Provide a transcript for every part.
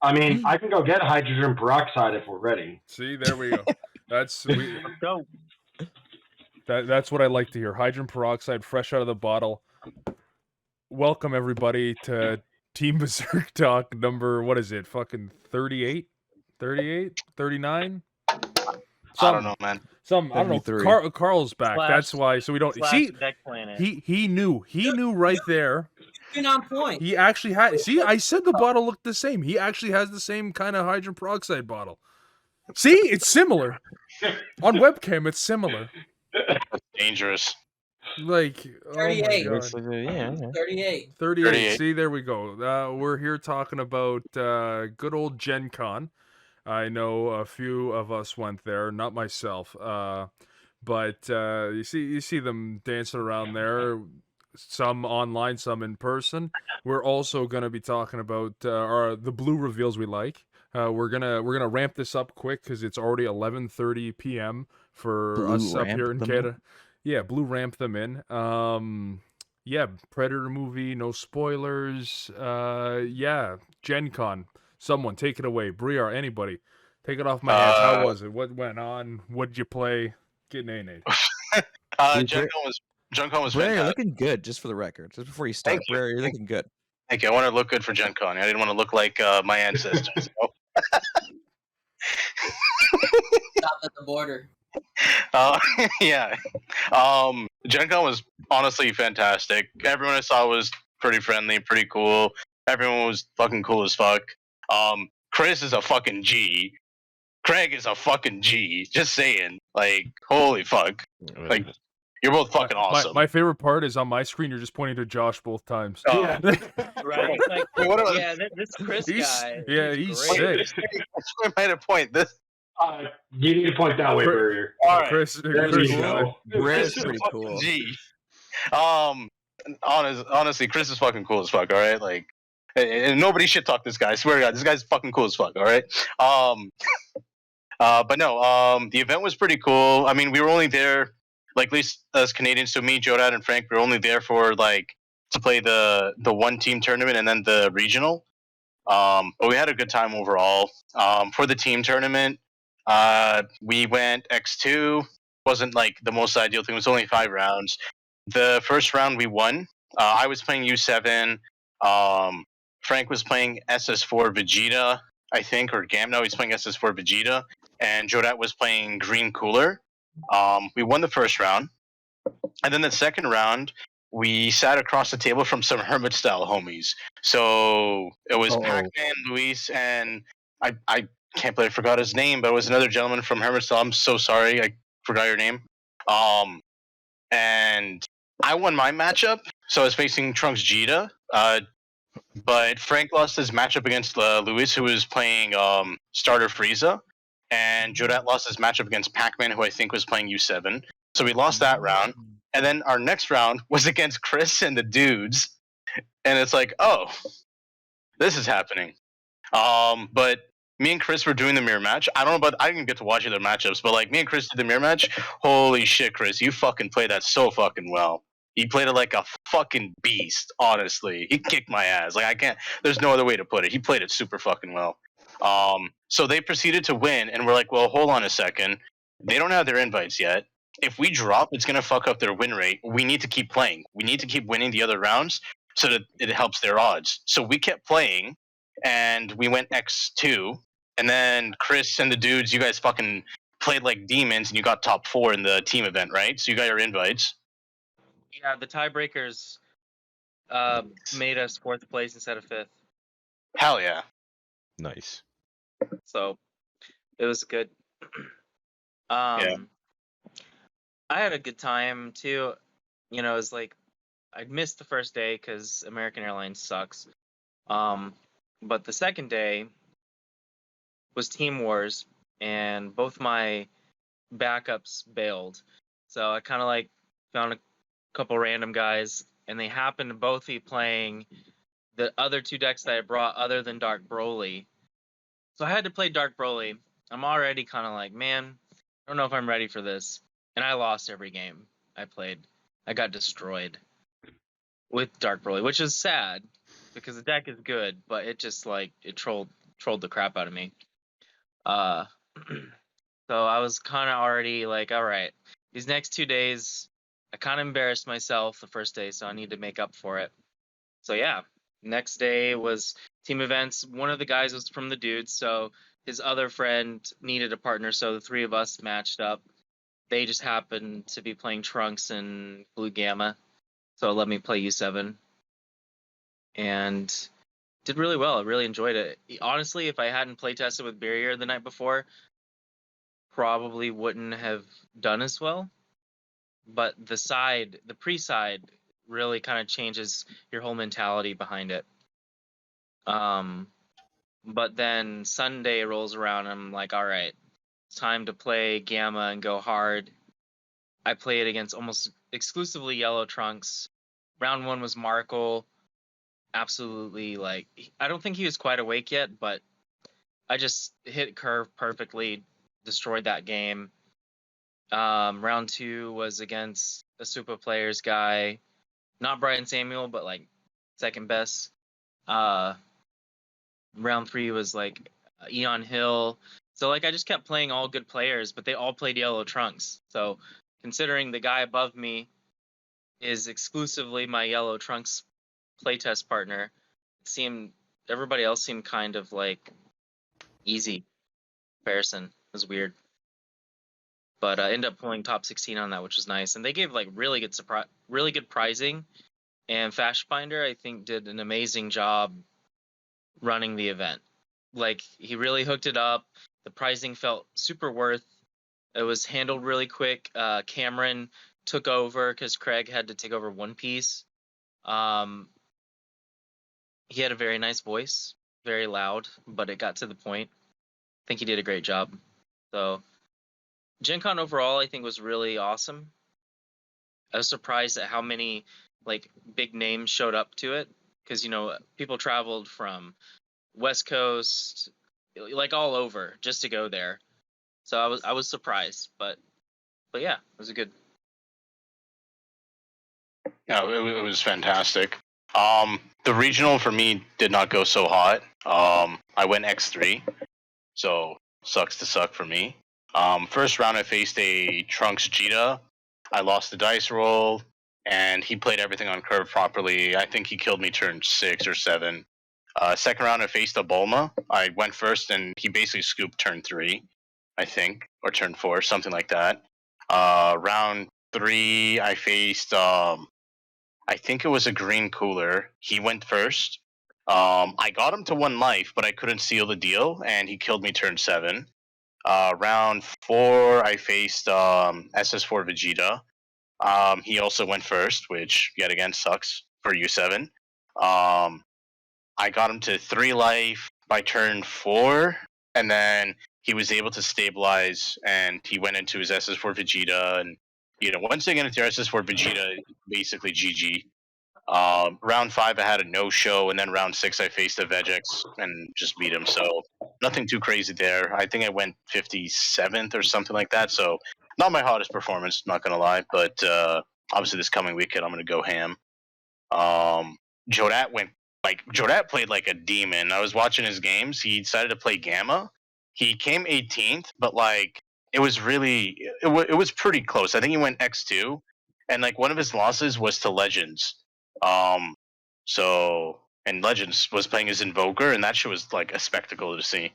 I mean, I can go get hydrogen peroxide if we're ready. See, there we go. That's we. Let's go. That's what I like to hear. Hydrogen peroxide, fresh out of the bottle. Welcome everybody to Team Berserk Talk number. What is it? Fucking 38, 38, 39. I don't know, man. I don't know. Carl's back. That's why. So we don't see. Deck Planet. He knew right there. You're on point. He actually had. See, I said the bottle looked the same. He actually has the same kind of hydrogen peroxide bottle. See, it's similar. On webcam, it's similar. That's dangerous. Like 38. Oh my God. 38. 38. See, there we go. We're here talking about good old GenCon. I know a few of us went there, not myself. But you see them dancing around there. Some online, some in person. We're also going to be talking about the blue reveals we like. We're gonna ramp this up quick because it's already 11:30 p.m. for us up here in Canada. Yeah, blue ramp them in. Yeah, Predator movie, no spoilers. Yeah, GenCon. Someone take it away. Briar, anybody, take it off my hands. How was it? What went on? What did you play? Get Nate. GenCon was Briar, you're looking good, just for the record. Just before you start, Briar, you're looking good. Thank you. I want to look good for GenCon. I didn't want to look like my ancestors. Stop at the border. Yeah. GenCon was honestly fantastic. Everyone I saw was pretty friendly, pretty cool. Everyone was fucking cool as fuck. Chris is a fucking G. Craig is a fucking G. Just saying. Like, holy fuck. Like, you're both fucking awesome. My favorite part is on my screen, you're just pointing to Josh both times. Right. Like, yeah, this Chris guy. Yeah, he's great. sick. I might have point this. You need to point that way, Burger. All right. Chris There you go. Briar's pretty cool. G. Honestly, Chris is fucking cool as fuck. All right, like, and nobody shit talk this guy. I swear to God, this guy's fucking cool as fuck. All right. But no. The event was pretty cool. I mean, we were only there, like, at least as Canadians. So me, Jodad, and Frank, we were only there for like to play the one team tournament and then the regional. But we had a good time overall. For the team tournament, we went X2. Wasn't like the most ideal thing. It was only 5 rounds. The first round we won. I was playing U7. Frank was playing SS4 Vegeta, I think, or Gam. No, he's playing SS4 Vegeta, and Jodat was playing Green Cooler. We won the first round, and then the second round we sat across the table from some Hermit style homies. So it was Pac-Man, Luis, and I can't believe I forgot his name, but it was another gentleman from Hermit style. I'm so sorry, I forgot your name. And I won my matchup, so I was facing Trunks Jita. But Frank lost his matchup against Luis, who was playing Starter Frieza, and Jodat lost his matchup against Pac-Man, who I think was playing U7. So we lost that round, and then our next round was against Chris and the dudes, and it's like, oh, this is happening. But me and Chris were doing the mirror match. I don't know about, I didn't get to watch their matchups, but like me and Chris did the mirror match. Holy shit, Chris, you fucking played that so fucking well. He played it like a fucking beast, honestly. He kicked my ass. Like, I can't, there's no other way to put it. He played it super fucking well. So they proceeded to win, and we're like, well, hold on a second. They don't have their invites yet. If we drop, it's going to fuck up their win rate. We need to keep playing. We need to keep winning the other rounds so that it helps their odds. So we kept playing, and we went X2, and then Chris and the dudes, you guys fucking played like demons, and you got top 4 in the team event, right? So you got your invites. Yeah, the tiebreakers made us 4th place instead of 5th. Hell yeah. Nice. So it was good. Yeah. I had a good time too. You know, it was like I missed the first day because American Airlines sucks. But the second day was Team Wars, and both my backups bailed. So I kind of like found a couple random guys, and they happened to both be playing the other 2 decks that I brought other than Dark Broly. So I had to play Dark Broly. I'm already kind of like, man, I don't know if I'm ready for this. And I lost every game I played. I got destroyed with Dark Broly, which is sad because the deck is good, but it just like it trolled trolled the crap out of me. Uh, so I was kind of already like, all right, these next 2 days, I kind of embarrassed myself the first day, so I need to make up for it. So yeah, next day was team events. One of the guys was from the dudes, so his other friend needed a partner, so the three of us matched up. They just happened to be playing Trunks and Blue Gamma, so it let me play U7. And did really well. I really enjoyed it. Honestly, if I hadn't playtested with Barrier the night before, probably wouldn't have done as well. But the pre-side really kind of changes your whole mentality behind it. But then Sunday rolls around and I'm like, all right, it's time to play Gamma and go hard. I played against almost exclusively yellow Trunks. Round 1 was Markle. Absolutely, like, I don't think he was quite awake yet, but I just hit curve perfectly, destroyed that game. Round 2 was against a Super Players guy, not Brian Samuel, but like second best. Round 3 was like Eon Hill. So like I just kept playing all good players, but they all played yellow Trunks. So considering the guy above me is exclusively my yellow Trunks playtest partner, everybody else seemed kind of like easy comparison. It was weird. But I ended up pulling top 16 on that, which was nice. And they gave like really good prizing. And Fashfinder, I think, did an amazing job running the event. Like, he really hooked it up. The pricing felt super worth. It was handled really quick. Cameron took over because Craig had to take over One Piece. He had a very nice voice, very loud, but it got to the point. I think he did a great job. So GenCon overall, I think, was really awesome. I was surprised at how many like big names showed up to it, because people traveled from West Coast, like all over, just to go there. So I was surprised, but yeah, it was a good. Yeah, it was fantastic. The regional for me did not go so hot. I went X3, so sucks to suck for me. First round I faced a Trunks Jita. I lost the dice roll, and he played everything on curve properly. I think he killed me turn 6 or 7. Second round I faced a Bulma. I went first, and he basically scooped turn 3, I think, or turn 4, something like that. Round 3 I faced I think it was a green cooler. He went first. I got him to 1 life, but I couldn't seal the deal, and he killed me turn 7. Round 4, I faced SS4 Vegeta. He also went first, which yet again sucks for U7. I got him to 3 life by turn 4, and then he was able to stabilize, and he went into his SS4 Vegeta, and once they get into your SS4 Vegeta, basically GG. Round 5 I had a no-show, and then round 6 I faced a Vegex and just beat him, so nothing too crazy there. I think I went 57th or something like that, so not my hottest performance, not gonna lie, but obviously this coming weekend I'm gonna go ham. Jodat played like a demon. I was watching his games. He decided to play Gamma. He came 18th, but like it was pretty close. I think he went X2, and like one of his losses was to Legends. And Legends was playing his Invoker, and that shit was like a spectacle to see.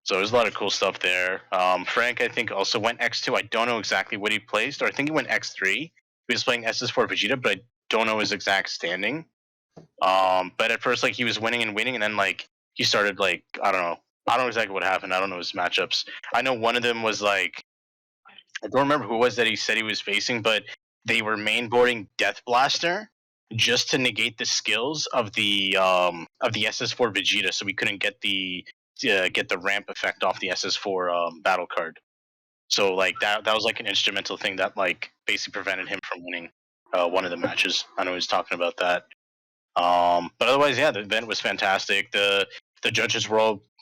So there's a lot of cool stuff there. Frank, I think, also went X2. I don't know exactly what he placed, or I think he went X3. He was playing SS4 Vegeta, but I don't know his exact standing. But at first, like, he was winning, and then like he started like I don't know exactly what happened. I don't know his matchups. I know one of them was like I don't remember who it was that he said he was facing, but they were mainboarding Death Blaster just to negate the skills of the SS4 Vegeta, so we couldn't get the ramp effect off the SS4 battle card. So like that was like an instrumental thing that like basically prevented him from winning one of the matches. I know he was talking about that. But otherwise, yeah, the event was fantastic. The judges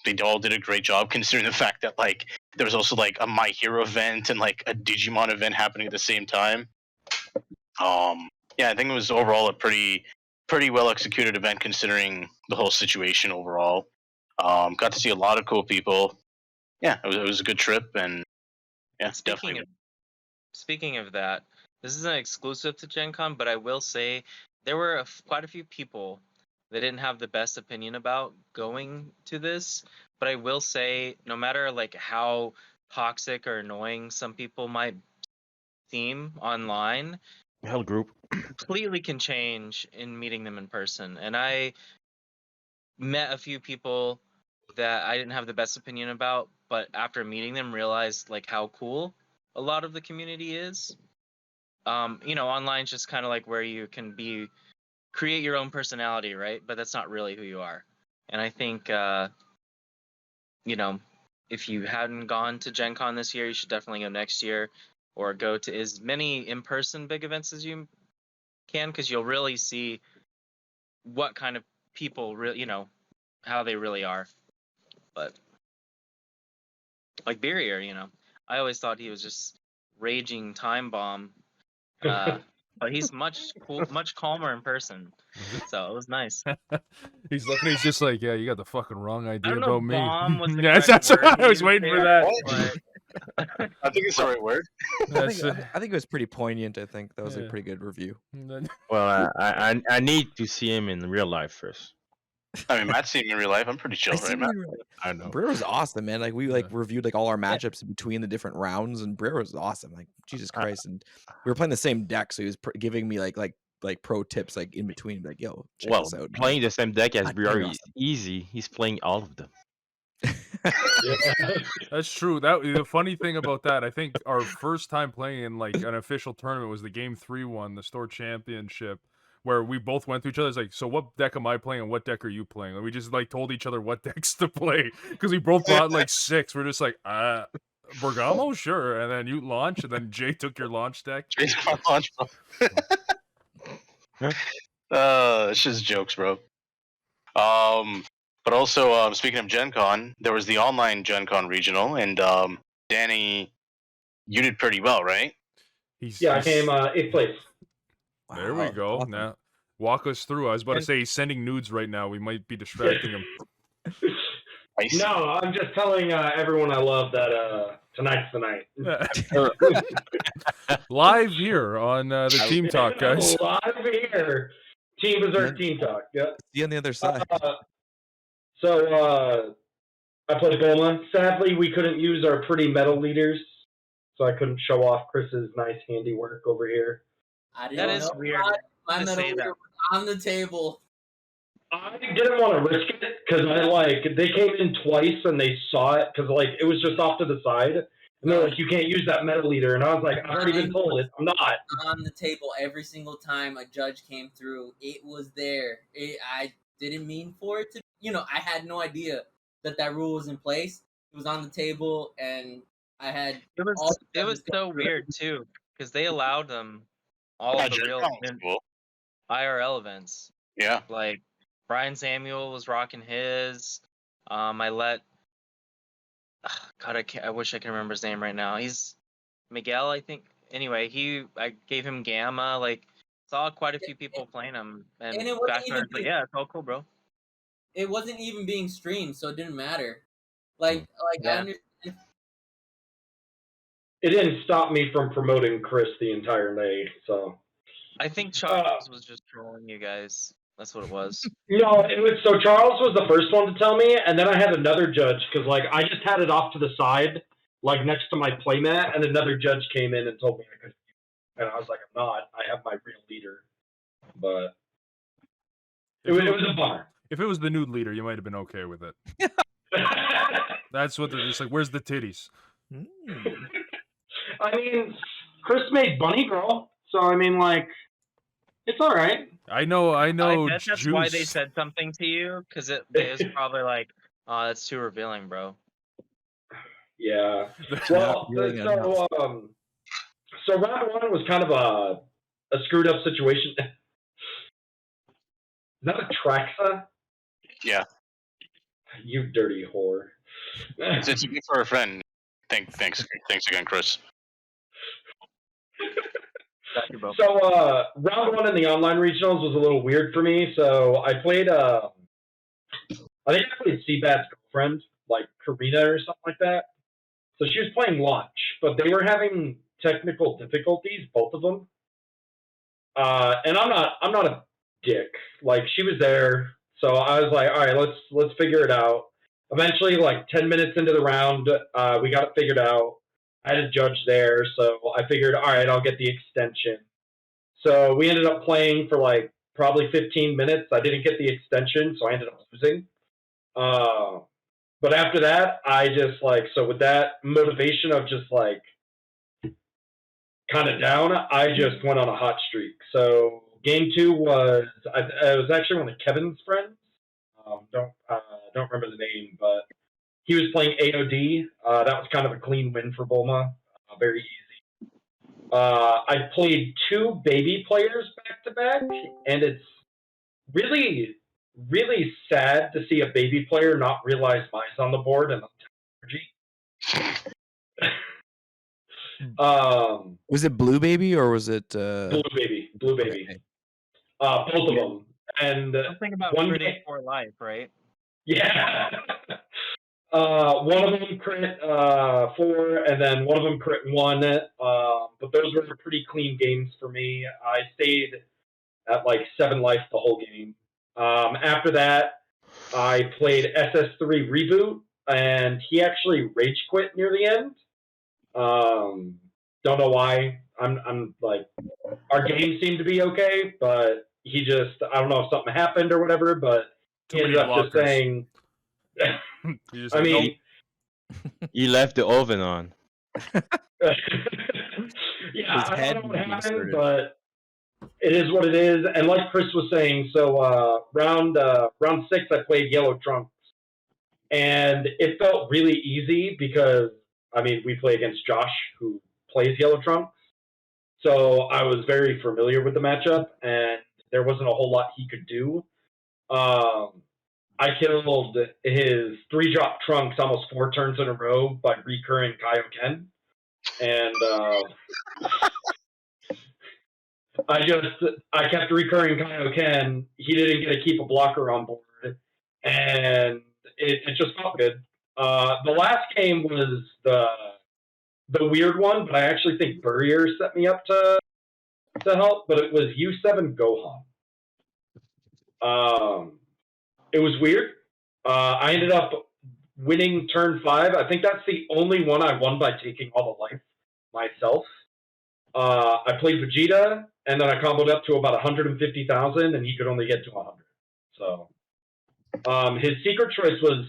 they all did a great job, considering the fact that like there was also like a My Hero event and like a Digimon event happening at the same time. Yeah, I think it was overall a pretty well executed event considering the whole situation overall. Got to see a lot of cool people. Yeah, it was a good trip, and yeah, definitely. Speaking of that, this isn't exclusive to Gen Con, but I will say there were quite a few people that didn't have the best opinion about going to this. But I will say, no matter like how toxic or annoying some people might seem online, Hell group. completely can change in meeting them in person. And I met a few people that I didn't have the best opinion about, but after meeting them, realized like how cool a lot of the community is. Online's just kind of like where you can create your own personality, right? But that's not really who you are. And I think, if you hadn't gone to Gen Con this year, you should definitely go next year, or go to as many in-person big events as you can, because you'll really see what kind of people really, how they really are. But like Barrier, I always thought he was just raging time bomb. But he's much calmer in person. So it was nice. He's looking. He's just like, yeah, you got the fucking wrong I idea don't know about if me. bomb was the Yeah, correct that's word what I he was used waiting for there, that. but I think it's the right word. I think it was pretty poignant. I think that was a Yeah. pretty good review. Well, I need to see him in real life first. I mean, Matt's seen him in real life. I'm pretty chill, right, Matt? I know. Brer was awesome, man. Like we Yeah. reviewed like all our matchups in between the different rounds, and Brer was awesome. Like Jesus Christ, and we were playing the same deck, so he was giving me like pro tips like in between, like yo, check Well, this out. playing the same deck as God, Briar you're is easy. He's playing all of them. Yeah. That's true. The funny thing about that, I think our first time playing in like an official tournament was the Game 3 one, the Store Championship, where we both went to each other. It's like, so what deck am I playing and what deck are you playing? And we just like told each other what decks to play because we both bought like 6. We're just like, Bergamo, sure. And then you launch, and then Jay took your launch deck. It's my launch, bro. It's just jokes, bro. But also, speaking of Gen Con, there was the online Gen Con regional, and Danny, you did pretty well, right? Yeah, I came 8th place. There we Wow, go. awesome. Now, walk us through. I was about to And- say he's sending nudes right now. We might be distracting him. Nice. No, I'm just telling everyone I love that tonight's the night. Live here on the Team Talk, guys. Live here. Team Berserk Team Talk. Yep. See you on the other side. So I played Goma. Sadly, we couldn't use our pretty metal leaders, so I couldn't show off Chris's nice handiwork over here. I didn't that know is weird. my to metal say leader that. was on the table. I didn't want to risk it because they came in twice and they saw it because it was just off to the side and they're like, you can't use that metal leader, and I was like, I've already been told it. I'm not On the table every single time a judge came through. It was there. I didn't mean for it to. I had no idea that rule was in place. It was on the table, and I had. It was so weird too, because they allowed them all Yeah, of the Gen real Con was cool. IRL events. Yeah. Like Brian Samuel was rocking his. I let. God, I wish I could remember his name right now. He's Miguel, I think. Anyway, I gave him Gamma. Like, saw quite a few people playing him, and it wasn't Bachelor even was like, yeah, it's all cool, bro. It wasn't even being streamed, so it didn't matter. I Yeah. understand. It didn't stop me from promoting Chris the entire day. So I think Charles was just trolling you guys. That's what it was. no, so Charles was the first one to tell me, and then I had another judge because I just had it off to the side, next to my playmat, and another judge came in and told me I couldn't. And I was like, I'm not. I have my real leader, but it was a bummer. If it was the nude leader, you might have been okay with it. That's what they're just like. Where's the titties? I mean, Chris made Bunny Girl, so I mean, it's all right. I know. I bet that's Juice. why they said something to you, because it was probably like, oh, that's too revealing, bro. Yeah. Well, so round 1 was kind of a screwed up situation. Is that a Traxa? Yeah. You dirty whore. Since you give for a friend, thanks again, Chris. Got you, bro. So round 1 in the online regionals was a little weird for me. So I played I think I played Seabat's girlfriend, like Karina or something like that. So she was playing launch, but they were having technical difficulties, both of them. And I'm not a dick. Like she was there, so I was like, all right, let's figure it out. Eventually, like 10 minutes into the round, we got it figured out. I had a judge there, so I figured, all right, I'll get the extension. So we ended up playing for like probably 15 minutes. I didn't get the extension, so I ended up losing. Uh, but after that, I just like so with that motivation of just like kind of down, I just went on a hot streak. So game two was I was actually one of Kevin's friends. Don't remember the name, but he was playing AOD. That was kind of a clean win for Bulma. Very easy. I played two baby players back to back, and it's really really sad to see a baby player not realize mine's on the board and energy. Was it Blue Baby or was it Blue baby, blue baby. Okay. Both of them, and Something about one crit game, for life, right? yeah. One of them crit 4, and then one of them crit 1. But those were pretty clean games for me. I stayed at like 7 life the whole game. After that, I played SS3 Reboot, and he actually rage quit near the end. Don't know why. I'm like, our game seemed to be okay, but he just, I don't know if something happened or whatever, but Too he many ended up just blockers. saying, You just I said, mean, You left the oven on. yeah, His I head don't know what would be happened, inserted. but it is what it is. And like Chris was saying, so round 6, I played Yellow Trunks, and it felt really easy because I mean we play against Josh who plays Yellow Trunks, so I was very familiar with the matchup, and there wasn't a whole lot he could do. I killed his 3-drop Trunks almost 4 turns in a row by recurring Kaioken, and I kept recurring Kaioken. He didn't get to keep a blocker on board, and it just felt good. The last game was the weird one, but I actually think Burrier set me up to help. But it was U7 Gohan. It was weird. I ended up winning turn 5. I think that's the only one I won by taking all the life myself. I played Vegeta, and then I comboed up to about 150,000, and he could only get to 100. So his secret choice was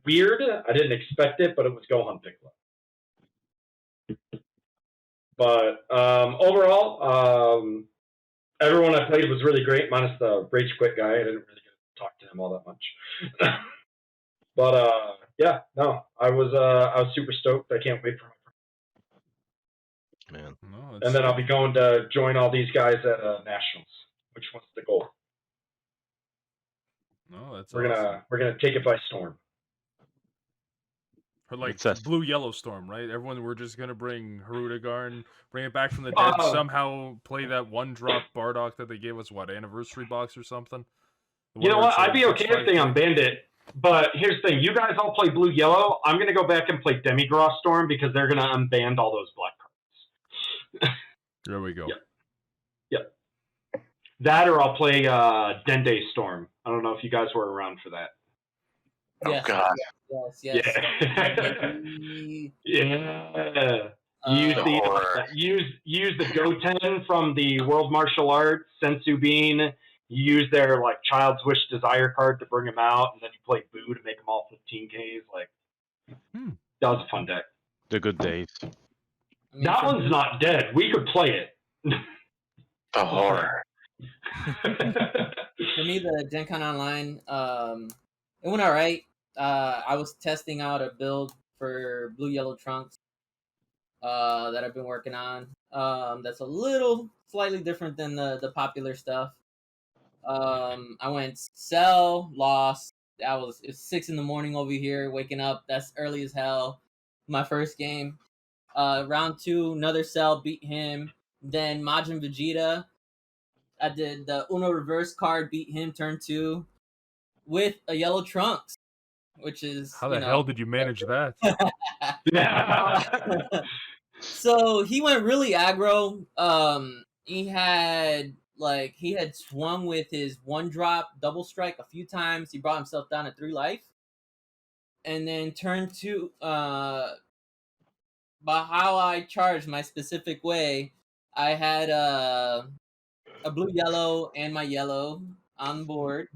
weird. I didn't expect it, but it was Gohan Piccolo. But overall, everyone I played was really great, minus the Rage Quit guy. I didn't really get to talk to him all that much. But yeah, no, I was super stoked. I can't wait for Man. no, and then I'll be going to join all these guys at Nationals, which was the goal. No, that's We're awesome. gonna take it by storm. Or like It's us. Blue Yellowstorm, right? Everyone, we're just gonna bring Haruta and bring it back from the dead. Somehow play that 1-drop Bardock that they gave us, what, anniversary box or something? The You know one where what? it's I'd be like okay if they X5 unbanned it. But here's the thing: you guys all play blue yellow. I'm gonna go back and play Demigross Storm because they're gonna unban all those black cards. There we go. Yep. That or I'll play Dende Storm. I don't know if you guys were around for that. Yes, Oh God. yes. Yeah. Horror. Use the Goten from the World Martial Arts, Sensu Bean. You use their like Child's Wish Desire card to bring him out, and then you play Boo to make them all 15Ks. Like that was a fun deck. The good days. I mean, That for one's me- not dead. We could play it. The horror. For me, the GenCon Online, it went all right. I was testing out a build for Blue Yellow Trunks that I've been working on. That's a little slightly different than the popular stuff. I went Cell, lost. It's 6 a.m. over here, waking up. That's early as hell. My first game. Round 2, another Cell, beat him. Then Majin Vegeta. I did the Uno reverse card, beat him turn 2 with a Yellow Trunks. which is How the hell did you manage that? So he went really aggro. He had swung with his 1-drop double strike a few times. He brought himself down to 3 life, and then turned to But how I charged my specific way, I had a blue yellow and my yellow on board.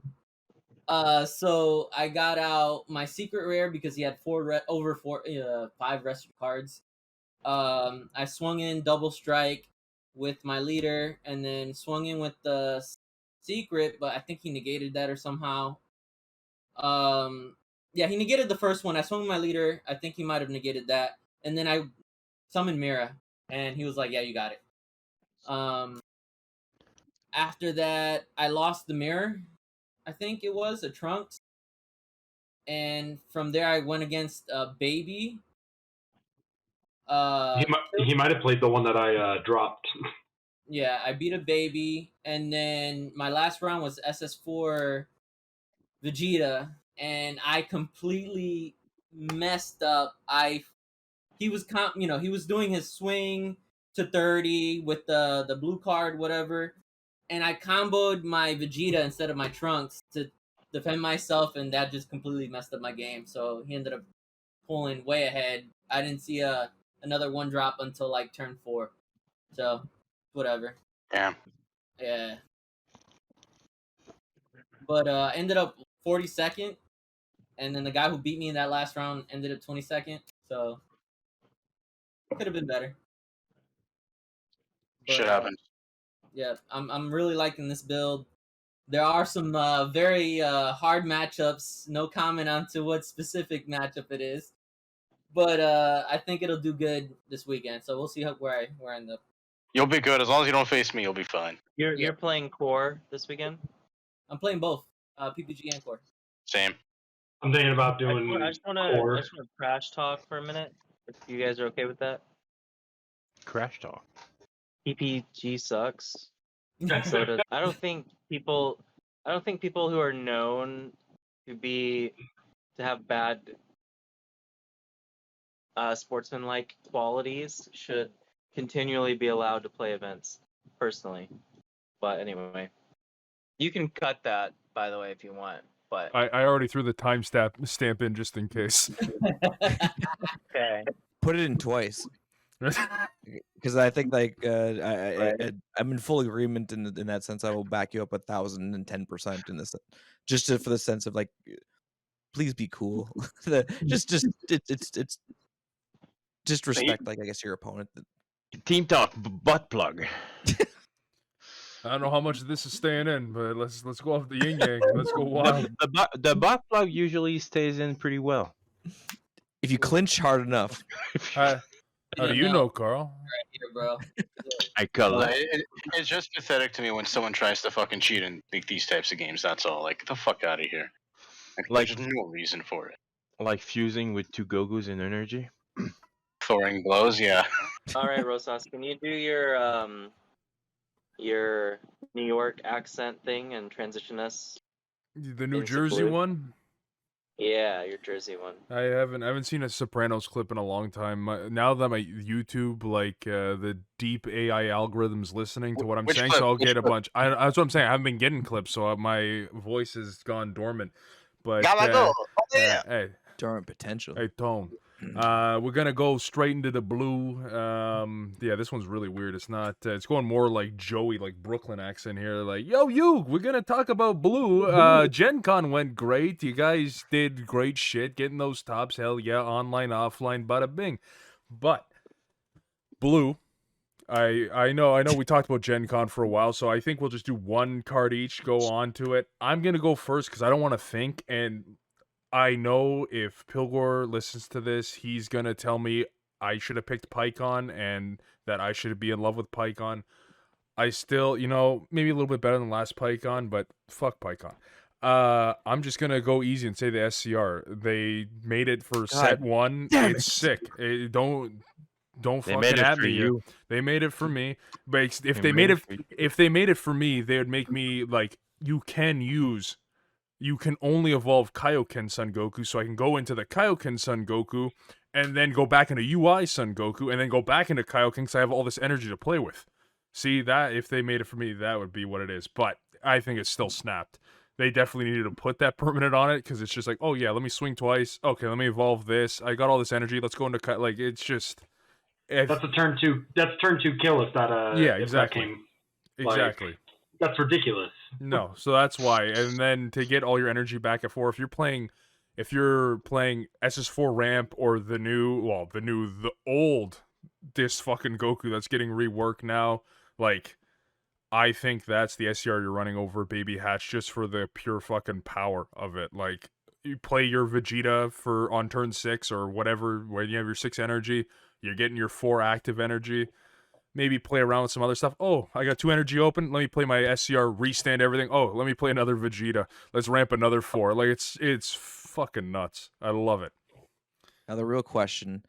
So I got out my secret rare because he had 5 rescue cards. I swung in double strike with my leader, and then swung in with the secret, but I think he negated that or somehow. Yeah, he negated the first one. I swung with my leader. I think he might have negated that, and then I summoned Mira, and he was like, "Yeah, you got it." After that, I lost the mirror. I think it was a Trunks, and from there I went against Baby. He might have played the one that I dropped. Yeah, I beat a Baby, and then my last round was SS4 Vegeta, and I completely messed up. He was he was doing his swing to 30 with the blue card, whatever, and I comboed my Vegeta instead of my Trunks to defend myself, and that just completely messed up my game. So he ended up pulling way ahead. I didn't see another 1-drop until like turn 4. So whatever. Damn. Yeah. But ended up 42nd, and then the guy who beat me in that last round ended up 22nd. So could have been better. But, Shit happens. Yeah, I'm really liking this build. There are some very hard matchups. No comment on to what specific matchup it is, but I think it'll do good this weekend. So we'll see where I end up. You'll be good as long as you don't face me. You'll be fine. You're playing core this weekend. I'm playing both PPG and core. Same. I'm thinking about doing I just want core. to crash talk for a minute. If you guys are okay with that. Crash talk. PPG sucks. So I don't think people who are known to have bad sportsmanlike qualities should continually be allowed to play events. Personally, but anyway, you can cut that, by the way, if you want. But I already threw the timestamp in just in case. okay. Put it in twice. Because I think like I'm in full agreement in that sense. I will back you up 1,010% in this, for the sense of like, please be cool. It's just respect, like I guess your opponent. Team talk, butt plug. I don't know how much of this is staying in, but let's go off the yin yang. Let's go wild. The butt plug usually stays in pretty well. If you clinch hard enough. How do you know, Carl? Right here, bro. I call it. It's just pathetic to me when someone tries to fucking cheat in these types of games. That's all. Like, get the fuck out of here. Like, there's no reason for it. Like fusing with 2 Gogus in energy. Throwing blows, yeah. All right, Rosas, can you do your New York accent thing and transition us? The New into Jersey blue? one? Yeah, your Jersey one. I haven't seen a Sopranos clip in a long time. Now that my YouTube, the deep AI algorithms listening to what I'm Which saying, clip? so I'll Which get a clip? bunch. That's what I'm saying. I haven't been getting clips, so my voice has gone dormant. But Gotta go. Oh, yeah. hey, Dormant potential. hey, Tone. We're gonna go straight into the blue. Yeah, this one's really weird. It's not. It's going more like Joey, like Brooklyn accent here. Like, yo, we're gonna talk about blue. GenCon went great. You guys did great shit, getting those tops. Hell yeah, online, offline, bada bing. But blue. I know we talked about GenCon for a while, so I think we'll just do one card each, go on to it. I'm gonna go first because I don't want to think, and I know if Pilgor listens to this, he's going to tell me I should have picked PyCon and that I should be in love with PyCon. I still, maybe a little bit better than last PyCon, but fuck PyCon. I'm just going to go easy and say the SCR. They made it for set 1. It's sick. Don't fucking at me. You. They made it for me. But if They made it for you. if they made it for me, they would make me like, you can use you can only evolve Kaioken Son Goku, so I can go into the Kaioken Son Goku, and then go back into UI Son Goku, and then go back into Kaioken because I have all this energy to play with. See, that if they made it for me, that would be what it is. But I think it's still snapped. They definitely needed to put that permanent on it because it's just like, oh yeah, let me swing twice. Okay, let me evolve this. I got all this energy. Let's go into like it's just. That's a turn two. That's turn two kill if that Yeah, if exactly. that came. Exactly. That's ridiculous. No, so that's why. And then to get all your energy back at 4, if you're playing SS4 ramp or the old this fucking Goku that's getting reworked now, like I think that's the SCR you're running over Baby Hatch just for the pure fucking power of it. Like you play your Vegeta for on turn 6 or whatever when you have your 6 energy, you're getting your 4 active energy. Maybe play around with some other stuff. Oh, I got 2 energy open. Let me play my SCR, restand everything. Oh, let me play another Vegeta. Let's ramp another 4. Like it's fucking nuts. I love it. Now the real question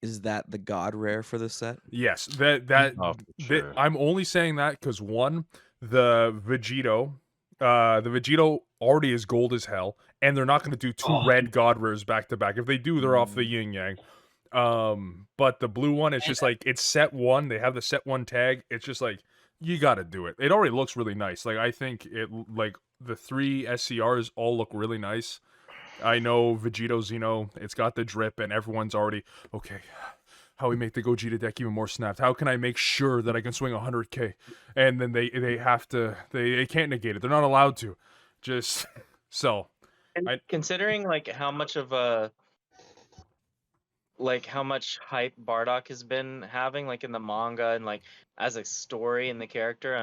is that the god rare for this set? Yes, that Oh, sure. I'm only saying that because one, the Vegito already is gold as hell, and they're not going to do 2 red god rares back to back. If they do, they're off the yin yang. But the blue one, it's just like it's set 1. They have the set 1 tag. It's just like you got to do it. It already looks really nice. Like I think it like the 3 SCRs all look really nice. I know Vegito Xeno, it's got the drip, and everyone's already okay. How we make the Gogeta deck even more snapped? How can I make sure that I can swing 100k? And then they have to they can't negate it. They're not allowed to. Just so. Considering like how much hype Bardock has been having like in the manga and like as a story and the character,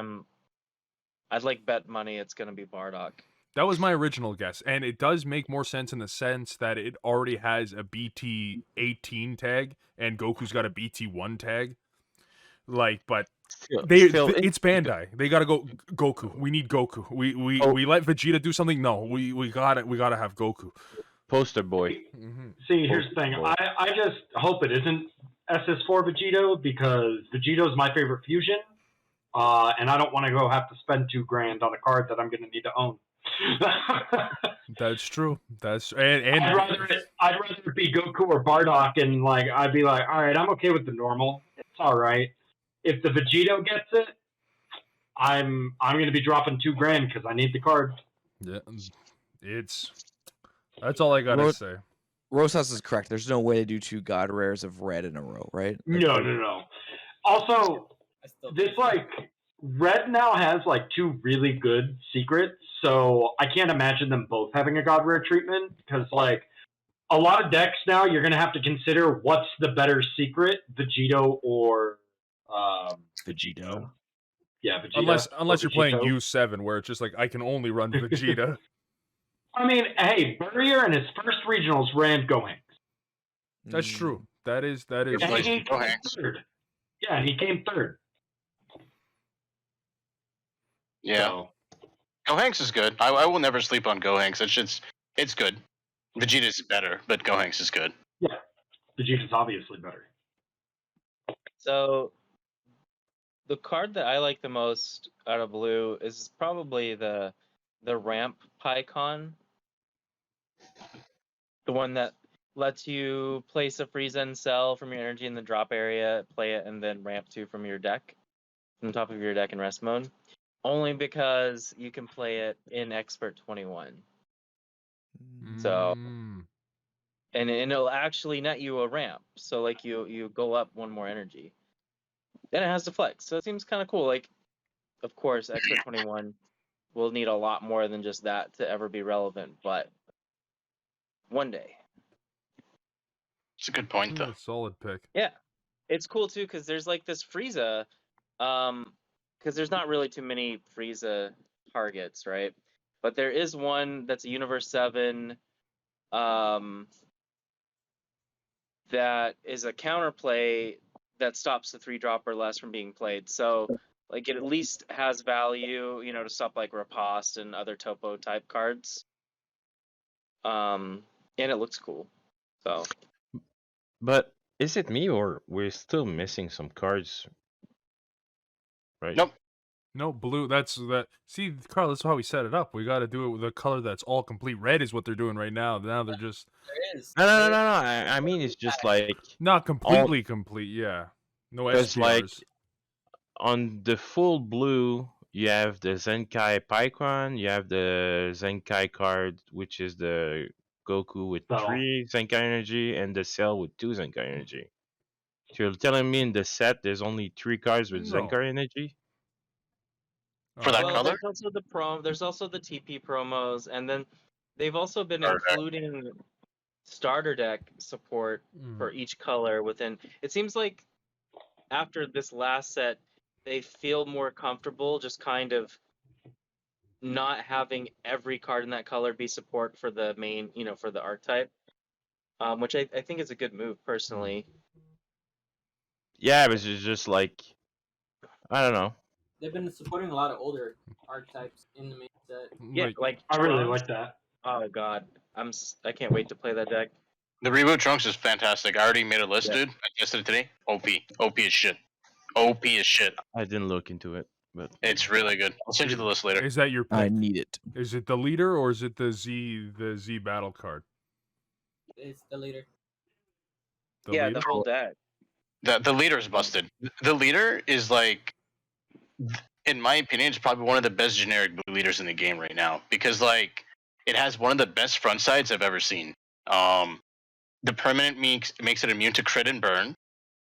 I'd like bet money it's gonna be Bardock. That was my original guess, and it does make more sense in the sense that it already has a BT 18 tag, and Goku's got a BT 1 tag. Like, but it's Bandai. They gotta go Goku. We need Goku. We let Vegeta do something. No, we gotta have Goku. Poster boy. See, here's the thing. I just hope it isn't SS4 Vegito because Vegito's my favorite fusion, and I don't want to go have to spend $2,000 on a card that I'm going to need to own. That's true. That's and I'd rather it be Goku or Bardock, and like I'd be like, all right, I'm okay with the normal. It's all right. If the Vegito gets it, I'm going to be dropping $2,000 because I need the card. Yeah, that's all I gotta say. Rosas is correct. There's no way to do 2 god rares of red in a row, right? No. Also, this like red now has like 2 really good secrets, so I can't imagine them both having a god rare treatment because like a lot of decks now you're gonna have to consider what's the better secret, Vegito or Vegito. Yeah, Vegeta. Unless you're playing U7 where it's just like I can only run Vegeta. I mean, hey, Burrier in his first regionals ran Gohanks. That's true. That is. And he came third. Yeah, and he came third. Yeah. So, Gohanks is good. I will never sleep on Gohanks. It's good. Vegeta's better, but Gohanks is good. yeah, Vegeta's obviously better. So the card that I like the most out of blue is probably the ramp Pycon. The one that lets you place a Frieza and Cell from your energy in the drop area, play it, and then ramp 2 from your deck, from the top of your deck in rest mode. Only because you can play it in Expert 21. So, and it'll actually net you a ramp. So like you go up 1 more energy. Then it has to flex. So it seems kind of cool. Like, of course, Expert 21 will need a lot more than just that to ever be relevant, but one day. It's a good point, though. Solid pick. Yeah, it's cool too because there's like this Frieza, because there's not really too many Frieza targets, right? But there is one that's a Universe 7, that is a counterplay that stops the 3-drop or less from being played. So like it at least has value, to stop like Riposte and other topo type cards. And it looks cool. So. But is it me or we're still missing some cards? Right? Nope. No, blue. That's that. See, Carl, that's how we set it up. We got to do it with a color that's all complete. Red is what they're doing right now. Now they're just There is. No, no, no, There no, is. no. I mean, it's just like not all completely complete. Yeah, no because like SPRs. on the full blue, you have the Zenkai Paikwan, you have the Zenkai card, which is the Goku with So 3 Zenkai energy, and the Cell with 2 Zenkai energy. So you're telling me in the set there's only 3 cards with No. Zenkai energy? For that Well, color? there's also there's also the TP promos, and then they've also been Starter deck. including starter deck support for each color within. It seems like after this last set, they feel more comfortable just kind of not having every card in that color be support for the main, for the archetype, which I think is a good move personally. Yeah, but it's just like I don't know. They've been supporting a lot of older archetypes in the main set. Yeah, Like, like I really Trunks. like that. Oh god, I can't wait to play that deck. The reboot Trunks is fantastic. I already made a list, Yeah. dude. I tested it today. OP as shit. OP as shit. I didn't look into it, but It's really good. I'll send you the list later. is that your I pick? need it. Is it the leader or is it the Z battle card? It's the leader. The Yeah, leader. the whole deck. The leader is busted. The leader is like, in my opinion, it's probably one of the best generic blue leaders in the game right now because like it has one of the best front sides I've ever seen. The permanent makes it immune to crit and burn.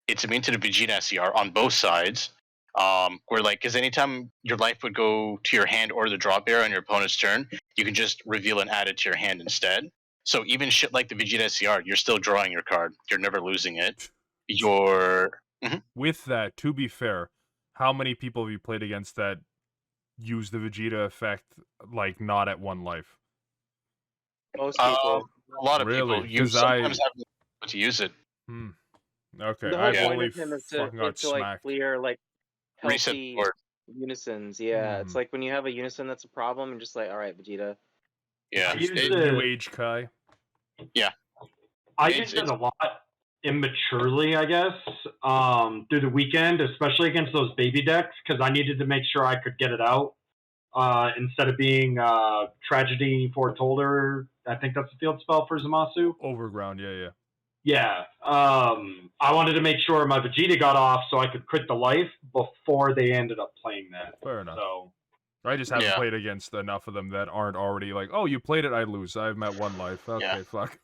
It's immune to the Vegeta SCR on both sides. Where like, because anytime your life would go to your hand or the drop bear on your opponent's turn, you can just reveal and add it to your hand instead. So even shit like the Vegeta SCR, you're still drawing your card. You're never losing it. You're With that, to be fair, how many people have you played against that use the Vegeta effect like not at 1 life? Most people. a lot of Really? people. You 'Cause sometimes have to use it. Okay, The whole I've point only of him is fucking got to like smacked. clear like Reset the healthy board. unisons. Yeah, it's like when you have a unison that's a problem, and just like, all right, Vegeta. Yeah. I used The it- New Age Kai. I It's- used it a lot immaturely, I guess, through the weekend, especially against those baby decks, because I needed to make sure I could get it out instead of being Tragedy Foretold. I think that's the field spell for Zamasu. Overground, yeah. Yeah. I wanted to make sure my Vegeta got off so I could crit the life before they ended up playing that. Fair enough. So I just haven't Yeah. played against enough of them that aren't already like, oh, you played it, I lose. I'm at 1 life. Okay, Yeah. fuck.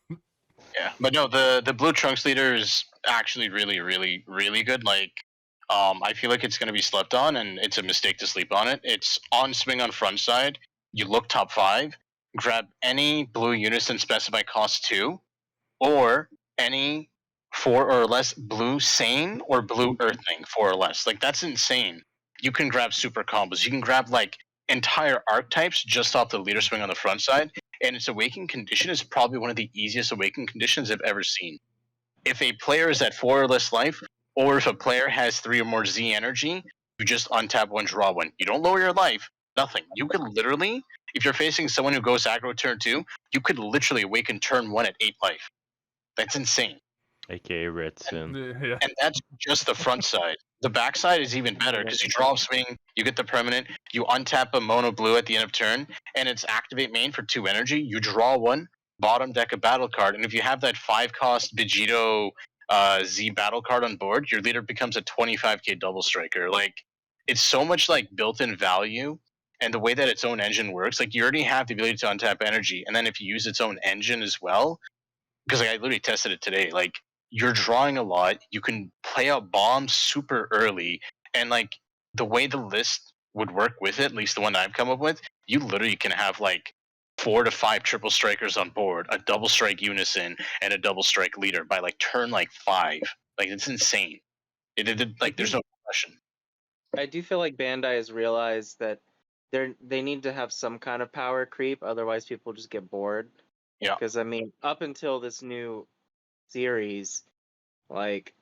Yeah, but no, the blue trunks leader is actually really, really, really good. Like, I feel like it's gonna be slept on, and it's a mistake to sleep on it. It's on swing on front side. You look top 5, grab any blue unison specify cost 2, or any 4 or less blue sane or blue earthing 4 or less. Like that's insane. You can grab super combos. You can grab like entire archetypes just off the leader swing on the front side, and its awakening condition is probably one of the easiest awakening conditions I've ever seen. If a player is at 4 or less life, or if a player has 3 or more Z energy, you just untap 1, draw 1. You don't lower your life, nothing. You could literally, if you're facing someone who goes aggro turn 2, you could literally awaken turn 1 at 8 life. That's insane. aka Red Sin. Yeah. And that's just the front side. The back side is even better because you draw a swing, you get the permanent, you untap a mono blue at the end of turn, and it's activate main for 2 energy. You draw 1, bottom deck a battle card, and if you have that 5 cost Vegito Z battle card on board, your leader becomes a 25k double striker. Like, it's so much like built-in value, and the way that its own engine works, like you already have the ability to untap energy, and then if you use its own engine as well, because I literally tested it today, like you're drawing a lot, you can play out bombs super early, and like the way the list would work with it, at least the one that I've come up with, you literally can have like 4 to 5 triple strikers on board, a double strike unison, and a double strike leader by like turn like 5. Like it's insane. Like there's no question. I do feel like Bandai has realized that they need to have some kind of power creep, otherwise people just get bored. Yeah. Because I mean, up until this new series, like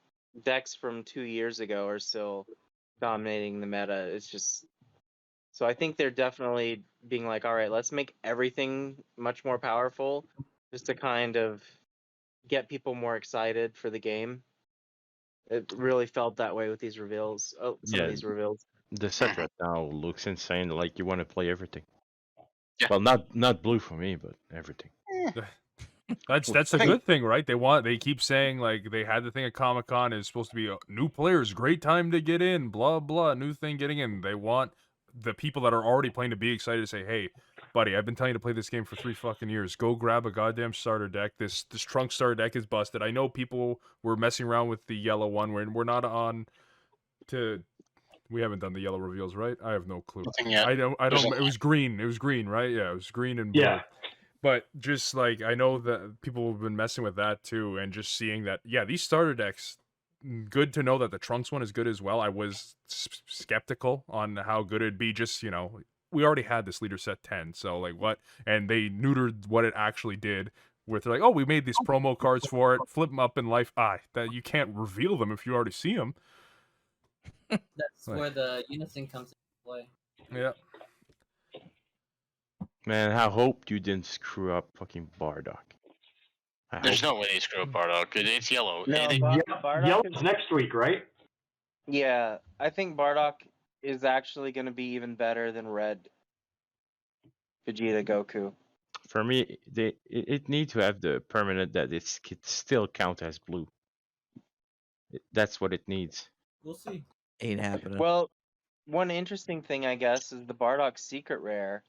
decks from 2 years ago are still dominating the meta. It's just so I think they're definitely being like, all right, let's make everything much more powerful, just to kind of get people more excited for the game. It really felt that way with these reveals. Oh, some of Yeah. these reveals. The set right now looks insane. Like you want to play everything. Yeah. Well, not blue for me, but everything. That's I a think- good thing, right? They keep saying like they had the thing at Comic-Con is supposed to be new players, great time to get in, blah blah, new thing getting in. They want the people that are already playing to be excited to say, "Hey, buddy, I've been telling you to play this game for 3 fucking years. Go grab a goddamn starter deck. This trunk starter deck is busted. I know people were messing around with the yellow one. We're not on to we haven't done the yellow reveals, right? I have no clue. Nothing yet. I don't There's it was green. It was green, right? Yeah, it was green and blue. Yeah. But just like I know that people have been messing with that too, and just seeing that, yeah, these starter decks, good to know that the Trunks one is good as well. I was skeptical on how good it'd be. Just we already had this leader set 10, so like what? And they neutered what it actually did. With like, oh, we made these promo cards for it. Flip them up in life. That you can't reveal them if you already see them. That's Like- where the unison comes into play. Yeah. Man, I hope you didn't screw up fucking Bardock. There's no way they screw up Bardock. It's yellow. No, They- Bardock Yellow's is, next week, right? yeah, I think Bardock is actually going to be even better than Red Vegeta Goku. For me, it need to have the permanent that it could still count as blue. That's what it needs. We'll see. Ain't happening. Well, one interesting thing, I guess, is the Bardock secret rare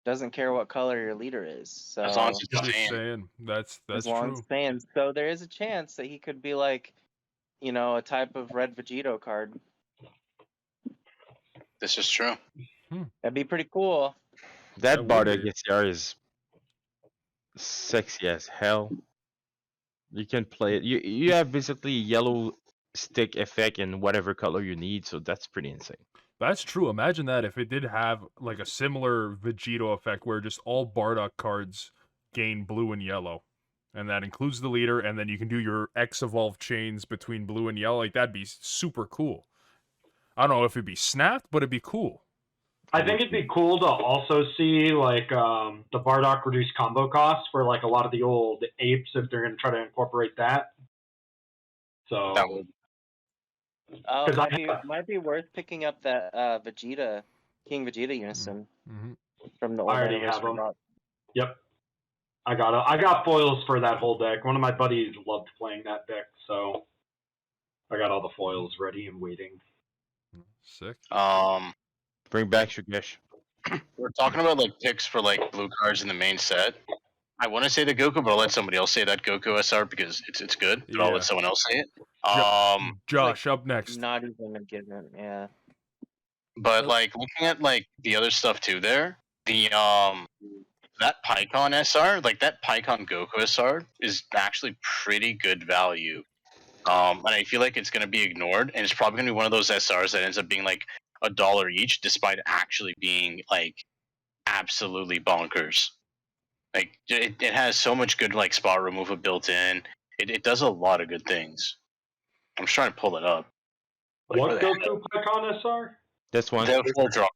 doesn't care what color your leader is. So As long as it's Just sand. saying that's as long as true. it's sand. So there is a chance that he could be like, a type of Red Vegito card. This is true. That'd be pretty cool. That That would Bardock be. SR is sexy as hell. You can play it. You have basically yellow stick effect in whatever color you need, so that's pretty insane. That's true. Imagine that if it did have like a similar Vegito effect where just all Bardock cards gain blue and yellow. And that includes the leader, and then you can do your X evolved chains between blue and yellow. Like that'd be super cool. I don't know if it'd be snapped, but it'd be cool. I think it'd be cool to also see like the Bardock reduced combo costs for like a lot of the old apes if they're going to try to incorporate that. So That would. Oh, 'Cause might be worth picking up that Vegeta, King Vegeta Unison Mm-hmm. from the I old already anniversary have 'em. box. Yep, I got foils for that whole deck. One of my buddies loved playing that deck, so I got all the foils ready and waiting. Sick. Bring back Shugesh. We're talking about like picks for like blue cards in the main set. I want to say the Goku, but I'll let somebody else say that Goku SR because it's good. But I'll Yeah. let someone else say it. Josh, up next. Not even a given, yeah. But like looking at like the other stuff too, there the that PyCon SR, like that PyCon Goku SR, is actually pretty good value. And I feel like it's gonna be ignored, and it's probably gonna be one of those SRs that ends up being like $1 each, despite actually being like absolutely bonkers. Like it has so much good like spot removal built in. It does a lot of good things. I'm just trying to pull it up. Like, What where the heck- Goku Pycon SR? This one. The full drop.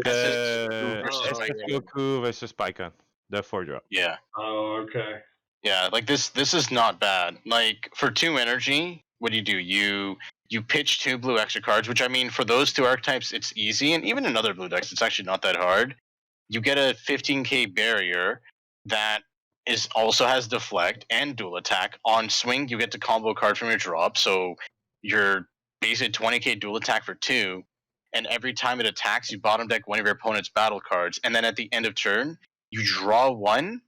SS Goku versus Pycon. The 4-drop. Yeah. Oh, okay. Yeah, like this is not bad. Like for 2 energy, what do? You pitch 2 blue extra cards, which I mean for those 2 archetypes it's easy, and even in other blue decks it's actually not that hard. You get a 15k barrier that is also has deflect and dual attack. On swing you get to combo a card from your drop, so you're basically 20k dual attack for 2, and every time it attacks you bottom deck one of your opponent's battle cards, and then at the end of turn you draw 1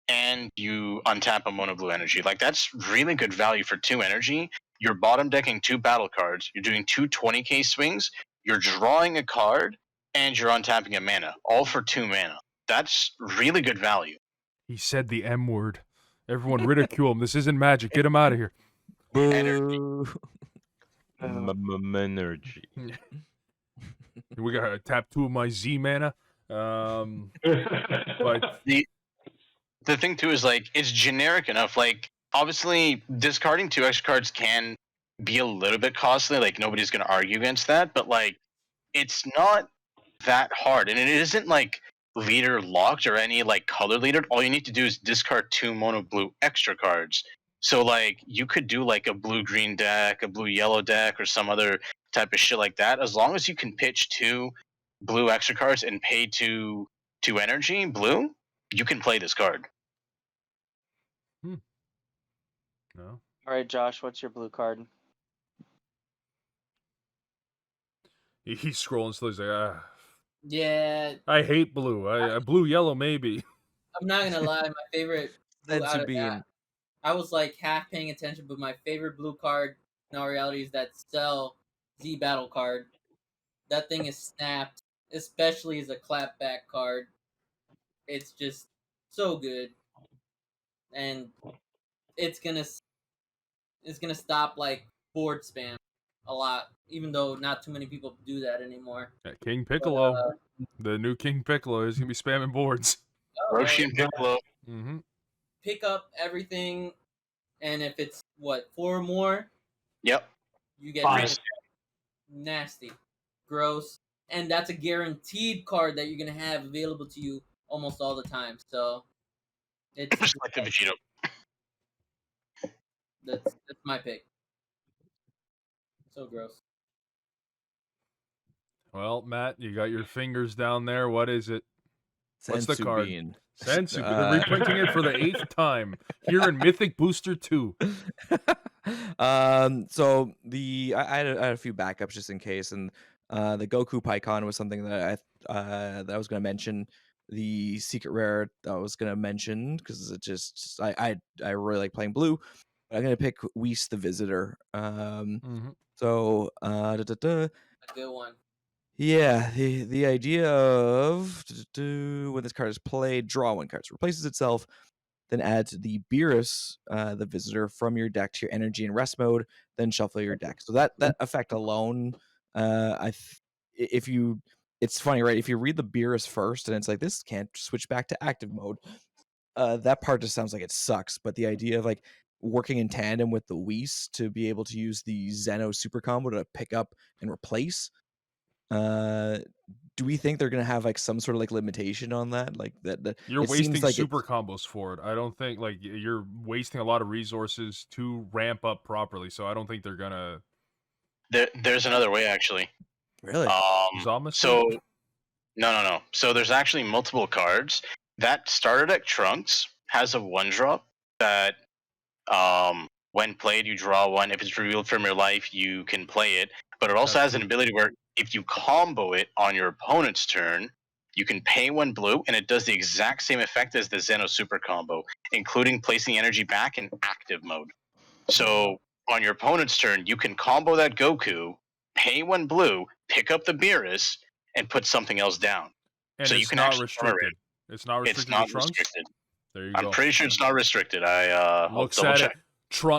and you untap a mono blue energy. Like that's really good value for 2 energy. You're bottom decking 2 battle cards. You're doing 2 20k swings. You're drawing a card, and you're untapping a mana, all for 2 mana. That's really good value. He said the M word. Everyone ridicule him. This isn't magic. Get him out of here. Boo. Energy. We gotta tap 2 of my Z mana. But The thing too is like it's generic enough. Like obviously discarding 2 extra cards can be a little bit costly. Like nobody's gonna argue against that, but like it's not that hard, and it isn't like leader locked or any like color leader. All you need to do is discard 2 mono blue extra cards. So like you could do like a blue green deck, a blue yellow deck, or some other type of shit like that. As long as you can pitch 2 blue extra cards and pay 2 energy blue, you can play this card. No. All right, Josh, what's your blue card? He's scrolling slow. He's like, Yeah, I hate blue. I blue yellow maybe. I'm not gonna lie. My favorite blue out Sensu of bean. that, I was like half paying attention, but my favorite blue card in all reality is that Cell Z Battle card. That thing is snapped, especially as a clapback card. It's just so good, and it's gonna stop like board spam a lot, even though not too many people do that anymore. Yeah, King But, Piccolo, the new King Piccolo is gonna be spamming boards. Roshi and Piccolo. Mm-hmm. pick up everything, and if it's 4 or more, Yep. you get 5. nasty, gross, and that's a guaranteed card that you're gonna have available to you almost all the time. So it's Just like the Vegito. that's my pick. So gross. Well, Matt, you got your fingers down there. What is it? What's the Sensu card? bean. Sensu. They're reprinting it for the 8th time here in Mythic Booster 2. So I had a few backups just in case, and the Goku Pycon was something that I was gonna mention. The secret rare that I was gonna mention because it just I really like playing blue. But I'm gonna pick Whis the Visitor. So A good one. yeah, the idea of when this card is played, draw 1 card. So replaces itself, then adds the Beerus, the Visitor, from your deck to your energy and rest mode, then shuffle your deck. So that effect alone, it's funny, right? If you read the Beerus first, and it's like this can't switch back to active mode, that part just sounds like it sucks. But the idea of like working in tandem with the Whis to be able to use the Zeno super combo to pick up and replace. Do we think they're gonna have like some sort of like limitation on that? Like that You're it wasting seems like super combos for it. I don't think like you're wasting a lot of resources to ramp up properly. So I don't think they're gonna. There's another way actually. Really? Zama So suit? no. So there's actually multiple cards. That starter deck Trunks has a 1-drop that when played you draw 1. If it's revealed from your life, you can play it. But it also That's has an true. ability where if you combo it on your opponent's turn, you can pay 1 blue, and it does the exact same effect as the Zeno super combo, including placing energy back in active mode. So on your opponent's turn, you can combo that Goku, pay 1 blue, pick up the Beerus, and put something else down. And so it's you can not actually restricted. It's not restricted It's not to Trunks. restricted. There you I'm go. pretty sure it's not restricted. I'll Looks double at check. it.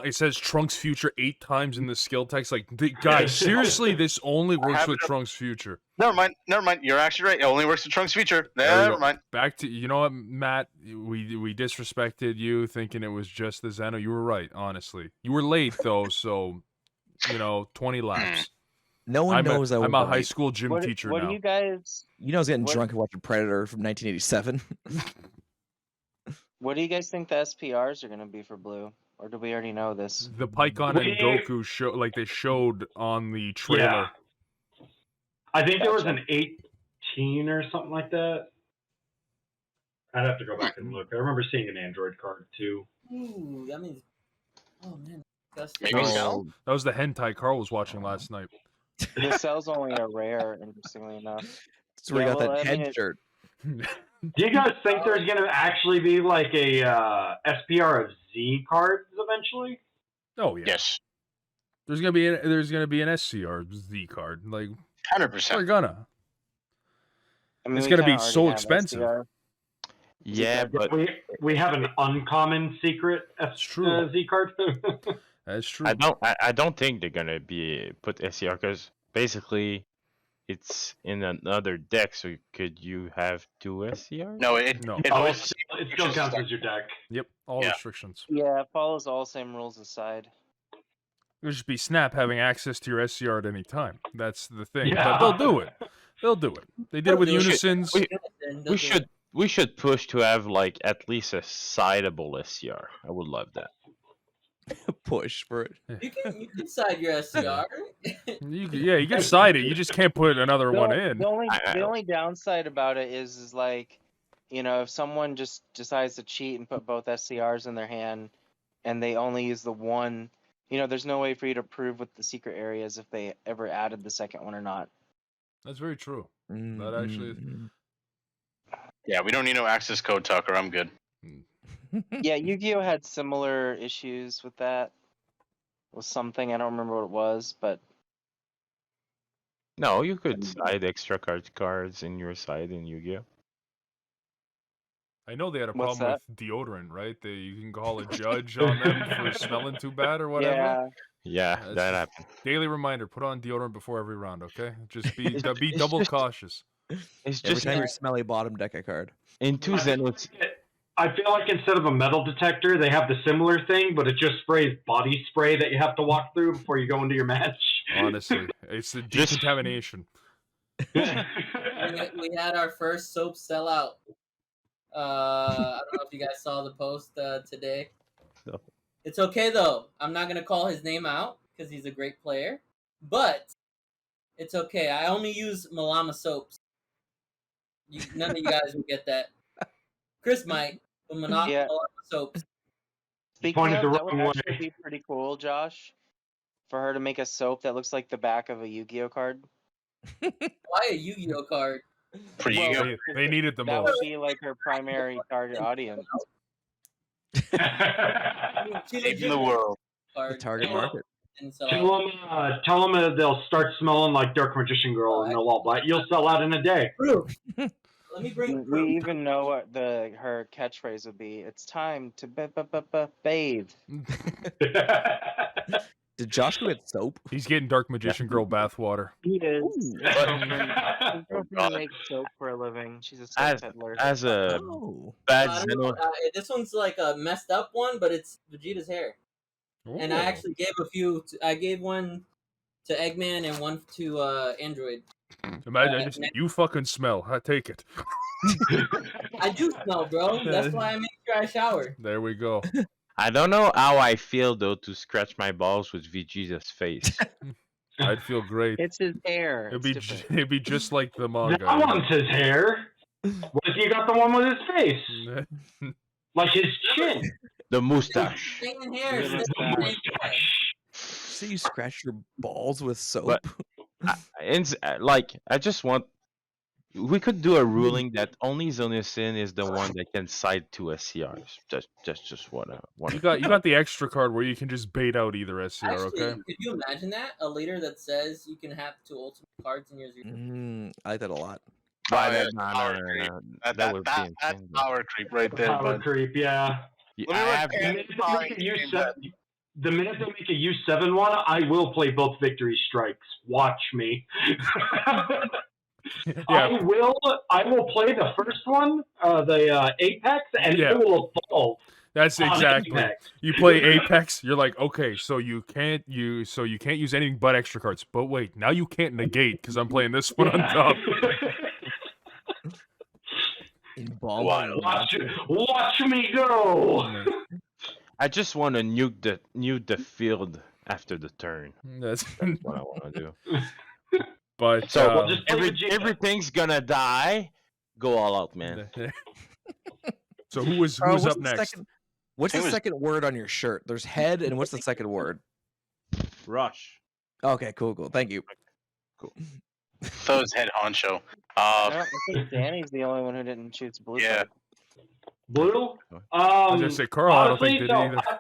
It says Trunks Future 8 times in the skill text. Like, guys, seriously, this only works have with it up- Trunks Future. Never mind. You're actually right. It only works with Trunks feature. There we Never go. mind. Back to you know what, Matt? We disrespected you, thinking it was just the Zeno. You were right, honestly. You were late though, so 20 laps. No one knows I'm a high right. school gym teacher What now. do you guys? You know, I was getting What- drunk and watching Predator from 1987. What do you guys think the SPRs are gonna be for blue? Or do we already know this? The Pycon and Goku they showed on the trailer. Yeah. I think there was Gotcha. an 18 or something like that. I'd have to go back and look. I remember seeing an Android card too. Ooh, that means. Oh man, that's Maybe No. so. That was the hentai Carl was watching last night. The cell's only a rare, interestingly enough. That's where Yeah, we got well, that I head mean, shirt. Do you guys think there's going to actually be like a SPR of Z cards eventually? Oh yeah. Yes, There's gonna be an SCR Z card. Like 100%. we're gonna. I mean, It's we gonna be kinda already so have expensive. SPR. Yeah, but We have an uncommon secret It's true. Z card. That's true. I don't think they're gonna be put SCR because basically it's in another deck. So could you have 2 SCR? No, No. it Oh, was it still counts as your deck. Yep. All Yeah. restrictions. Yeah, it follows all same rules aside. It would just be Snap having access to your SCR at any time. That's the thing. Yeah. But they'll do it. They'll do it. They did it with They'll do it. Unisons. We should push to have like at least a sideable SCR. I would love that. Push for it. You can side your SCR. You can side it. You just can't put another one in. The only I- the only downside about it is like, if someone just decides to cheat and put both SCRs in their hand, and they only use the one, there's no way for you to prove with the secret areas if they ever added the second one or not. That's very true. That actually is. Yeah, we don't need no access code, Tucker. I'm good. Yeah, Yu-Gi-Oh had similar issues with that. With something, I don't remember what it was, but No, you could side extra cards in your side in Yu-Gi-Oh. I know they had a What's problem with deodorant, right? You can call a judge on them for smelling too bad or whatever. yeah, Yeah, That's that just- happened. Daily reminder: put on deodorant before every round. Okay, just be It's double just- cautious. It's Every just time you smell a bottom deck a card. in two Xeno's. I feel like instead of a metal detector, they have the similar thing, but it just sprays body spray that you have to walk through before you go into your match. Honestly, it's the Just- decontamination. We had our first soap sellout. I don't know if you guys saw the post today. No. It's okay though. I'm not gonna call his name out because he's a great player, but it's okay. I only use Malama soaps. None of you guys will get that. Chris might, but Yeah. Malama soaps. Speaking Pointed of, the that would wrong actually way. be pretty cool, Josh, for her to make a soap that looks like the back of a Yu-Gi-Oh card. Why a Yu-Gi-Oh card? For Well, Yu-Gi-Oh. They need it the That would most. be like her primary target audience. I mean, she Saving the legit world. card. The target market. And sell out. Tell them they'll start smelling like Dark Magician Girl, and they'll all buy it. You'll sell out in a day. Proof. Let me bring proof. We even know what her catchphrase would be. It's time to bathe. Did Josh go get soap? He's getting Dark Magician Girl bathwater. He is. Ooh. His girlfriend makes soap for a living. She's a soap peddler. As a Oh. bad I don't know, Xeno, this one's like a messed up one, but it's Vegeta's hair. And I Ooh. actually gave a few. I gave one to Eggman and one to Android. Imagine you fucking smell. I take it. I do smell, bro. That's why I make sure I shower. There we go. I don't know how I feel though to scratch my balls with Vegeta's face. I'd feel great. It's his hair. It'd It's be different. it'd be just like the That manga. one's his hair. What if you got the one with his face? Like his chin. The mustache. Same hair. Yeah, it's the same hair. So you scratch your balls with soap? I just want. We could do a ruling that only Zonasin is the one that can side to SCRs. Just wanna. You got the extra card where you can just bait out either SCR. Actually, Okay. could you imagine that? A leader that says you can have 2 ultimate cards in your zero. I like that a lot. Why yeah, that? No, power no, no, creep. no. That, That would be that's insane. power creep right there, Power bud. creep, yeah. Yeah, Let me I look have- at The minute they make a U7, the minute they make a U7 one, I will play both Victory Strikes. Watch me. Yeah. I will play the first one, the Apex, and Yeah. it will evolve. That's on exactly. Apex. You play Apex, you're like, okay, so you can't use anything but extra cards. But wait, now you can't negate because I'm playing this one on top. Embalming. Watch me go. I just want to nuke the field after the turn. That's That's what I want to do. but So Well, just play Vegeta. everything's gonna die. Go all out, man. so who's Carl, up what's the next? What's It the was- second word on your shirt? There's head, and what's the second word? Rush. Okay, cool. Thank you. So is head honcho. I think Danny's the only one who didn't choose blue. Yeah. card. Blue. I was gonna say Carl. I don't think honestly, did either.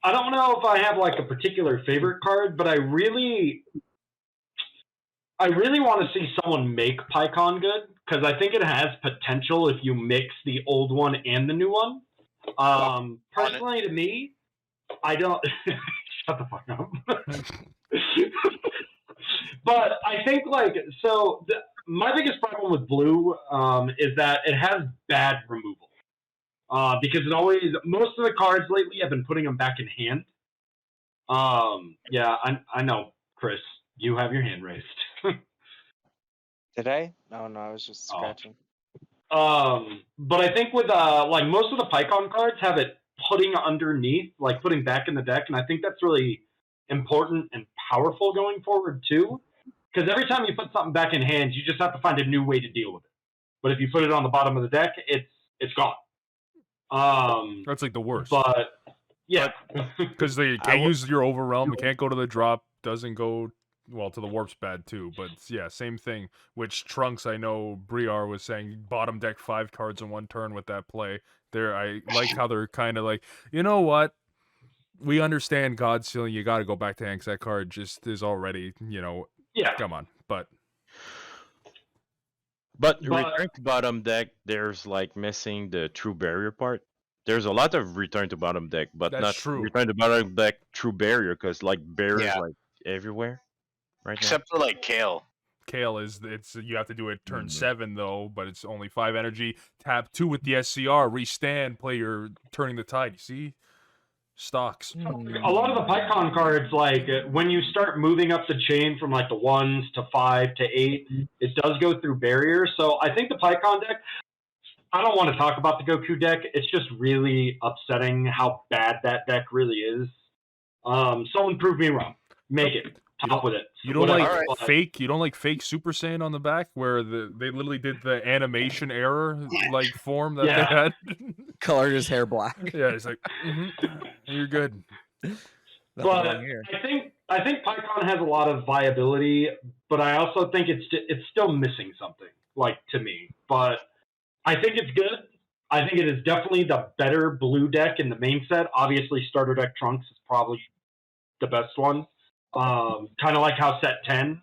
I don't know if I have like a particular favorite card, but I really want to see someone make PyCon good because I think it has potential if you mix the old one and the new one. Personally, to me, I don't. Shut the fuck up. But I think my biggest problem with blue is that it has bad removal. Because most of the cards lately have been putting them back in hand. Yeah, I know, Chris, you have your hand raised. Did I? Oh no, I was just Oh. scratching. But I think with most of the PyCon cards have it putting underneath, like putting back in the deck, and I think that's really important and powerful going forward too, because every time you put something back in hand, you just have to find a new way to deal with it. But if you put it on the bottom of the deck, it's gone. That's like the worst. But yeah, because they can't use your overwhelm, it can't go to the drop, doesn't go well to the warp's bad too. But yeah, same thing. Which Trunks, I know Briar was saying bottom deck 5 cards in one turn with that play. There, I like how they're kind of like, you know what? We understand God's Sealing. You got to go back to hand 'cause that card just is already, yeah. come on. But return to bottom deck, there's like missing the true barrier part. There's a lot of return to bottom deck, but That's not true. return to bottom deck true barrier because like barriers Yeah. like everywhere right Except for like Kale. Kale you have to do it turn 7 though, but it's only 5 energy. Tap 2 with the SCR, restand, play your Turning the Tide. You see? Stocks. A lot of the PyCon cards, like when you start moving up the chain from like the 1s to 5 to 8, it does go through barriers. So I think the PyCon deck, I don't want to talk about the Goku deck. It's just really upsetting how bad that deck really is. Someone prove me wrong. Make it. Top with it. You don't like But- fake. You don't like fake Super Saiyan on the back where they literally did the animation error like form that Yeah. they had. Colored his hair black. Yeah, it's like you're good. Nothing But wrong here. I think PyCon has a lot of viability, but I also think it's still missing something, like to me. But I think it's good. I think it is definitely the better blue deck in the main set. Obviously, starter deck Trunks is probably the best one. Kind of like how set 10,